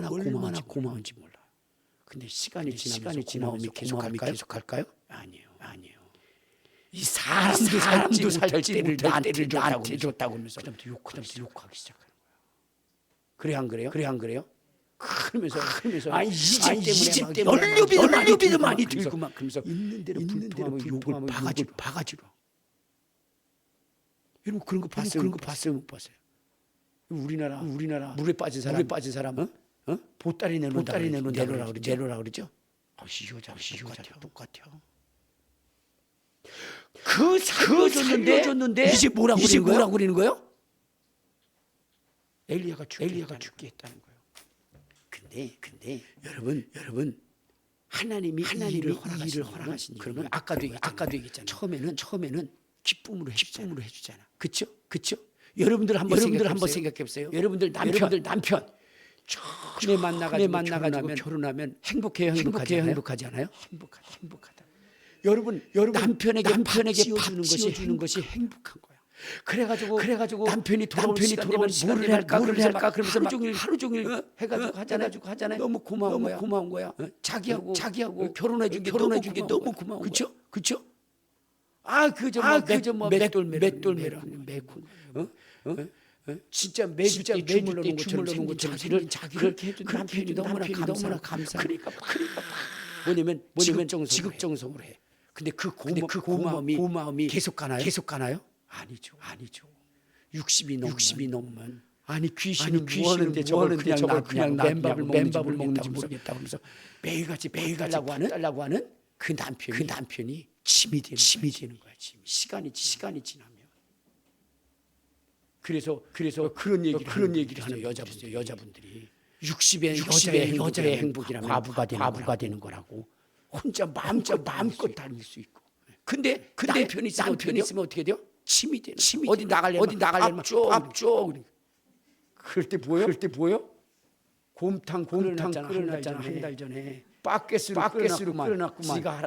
얼마나 고마운지 몰라. 근데 시간이 지나면 계속 갈까요? 아니에요. 이 사람도 살지 때를 나한테 줬다고 하면서 그다음부터 욕하기 시작하는 거야. 그래 안 그래요? 그러면서 이 집 때문에 연료비도 많이 들고 막 그러면서 있는 대로 불통하면 욕을 바가지로. 여러분 그런 거 봤어요? 못 봤어요? 우리나라 물에 빠진 사람 보따리 내놓으라 그러죠? 이 여자 똑같아. 그 살려줬는데 이제 뭐라고 그러는 거예요? 엘리야가 죽게 했다는 거예요. 근데 여러분 하나님이 일을 허락하시니 그러면 아까도 얘기했잖아요. 처음에는 기쁨으로 해주잖아. 그렇죠? 여러분들 한번 생각해 보세요. 여러분들 남편 처음에 만나가지고 결혼하면 행복하지 않아요? 행복하다. 여러분 남편에게 밥 지어주는 것이 행복한 거야. 그래가지고 남편이 돌아올 시간 되면 뭐를 할까 그러면서 하루 종일 해가지고 하잖아요. 너무 고마운 거야. 자기하고 결혼해준 게 너무 고마운 거야. 그쵸? 그저 맷돌매라 매군. 진짜 매주 주물러놓은 것처럼 자기를 그렇게 해준 남편이 너무나 감사. 그러니까 뭐냐면 지극정성으로 해. 근데 그 고마움이 계속 가나요? 아니죠. 60이 넘으면 귀신은 뭐하는데 저걸 그냥 맨밥을 먹는지 모르겠다 그러면서 매일같이 달라고 하는 그 남편이 침이 되는 거야. 시간이 지나면. 그래서 그런 얘기를 하는 여자분들이 60의 여자의 행복이라면 과부가 되는 거라고. 혼자 마음껏 다닐 수 있고. 근데 남편이 있으면 어떻게 돼요? 침이 되는. 어디 나가려면 앞쪽. 그럴 때 뭐예요? 곰탕 끓여놨잖아 한 달 전에. 빡개수로 끓여놨구만. 지가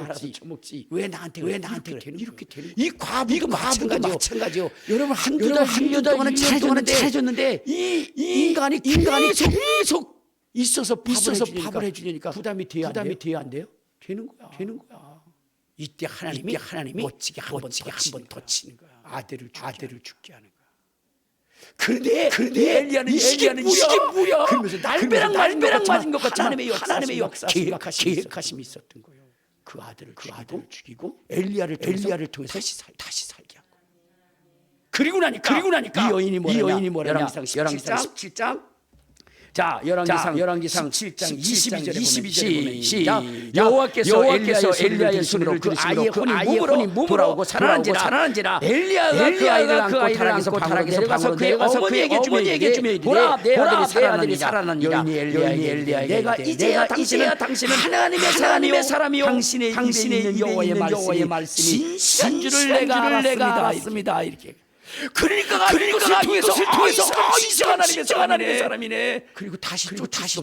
알아서 처먹지. 왜 나한테 이렇게 되는 이 과부도 마찬가지요. 여러분 한두 달 1년 동안은 잘해줬는데 이 인간이 계속 있어서 밥을 해주니까 부담이 돼야 안 돼요? 되는 거야. 이때 하나님이 멋지게 한 번 더 치는 거야. 아들을 죽게 하는 거야. 그런데 엘리야는 이게 뭐야? 그러면서 날벼락 맞은 것 같지만 하나님의 계획하심이 있었던 거예요. 그 아들을 죽이고 엘리야를 통해서 다시 살게 한 거예요. 그리고 나니까 이 여인이 뭐라냐? 열왕기상 17장. 자, 열왕기상 17장 22절에 시작. 여호와께서 엘리야의 손으로 그 아이의 혼이 몸으로 살아난지라. 엘리야가 그 아이를 안고 다락에서 방으로 내려가서 그의 어머니에게 주며 보라 내 아들이 살아나니라. 여인이 엘리야에게 내가 이제야 당신은 하나님의 사람이요 당신의 입에 있는 여호와의 말씀이 진실한 줄을 내가 알았습니다. 이렇게. 그러니까 통해서 진짜 하나님의 사람이네. 그리고 다시 쫓을 수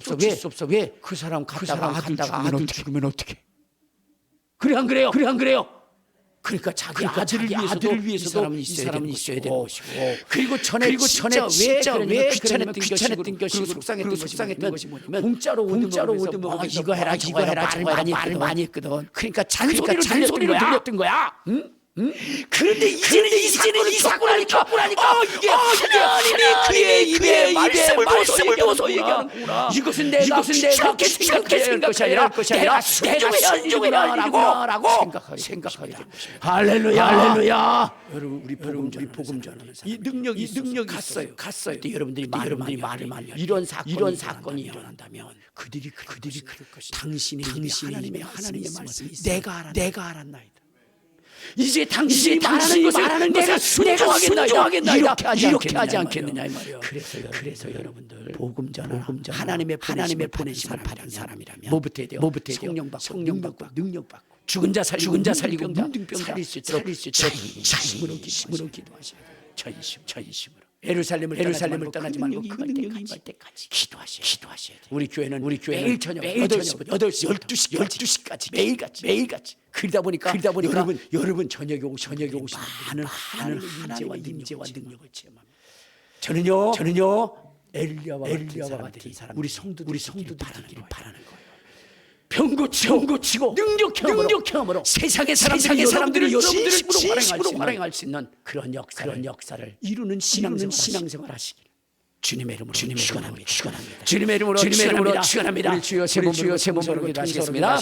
없어. 왜? 그 사람 갔다가 아들 죽으면 어떡해? 그래 안 그래요? 그러니까 자기 아들을 위해서 사람은 있어야 되는 것이고. 그리고 전에 왜 귀찮았던 것이고 속상했던 것이 뭐냐면 공짜로 얻어먹으면서 이거 해라 저거 해라 말을 많이 했거든. 그러니까 잔소리를 들렸던 거야. 그런데 이제는 이 사건을 겪고 나니까 이게 하나님이 그의 입에 말씀을 넣어서 얘기하는구나. 이것은 내가 그렇게 생각할 것이 아니라 내가 순종해야 라고 생각하게 됩니다. 할렐루야. 여러분 우리 복음 전하는 사람 이 능력이 갔어요. 그때 여러분들이 말을 많이 이런 사건이 일어난다면 그들이 그럴 것이다. 당신의 하나님의 말씀이 내가 알았나이다. 이제 당신이 말하는 것을 내가 순종하겠나이다. 이렇게 하지 않겠느냐 이 말이야. 그래서 여러분들 복음 전하 하나님의 보내심을 받은 사람이라면 뭐 붙어야 돼요? 성령 받고 능력 받고 죽은 자 살리고 문둥병 살릴 수 있도록 전심으로 기도하셔야 돼요. 전심으로. 예루살렘을 떠나지 말고 그 능력이 임할 때까지 기도하셔야 돼요. 우리 교회는 매일 저녁 8시 12시까지 매일같이 그러다 보니까 여러분 저녁에 오시면 하나님의 임재와 능력을 체험합니다. 저는요 엘리야와 같은 사람 우리 성도들이 바라는 거예요. 병 고치고 능력형으로 세상의 사람들이 여러분들을 진심으로 활용할 수 있는 그런 역사를 이루는 신앙생활 하시길 주님의 이름으로 축원합니다. 주님의 이름으로 축원합니다. 우리 주여 세 번 부르고 기도하시겠습니다.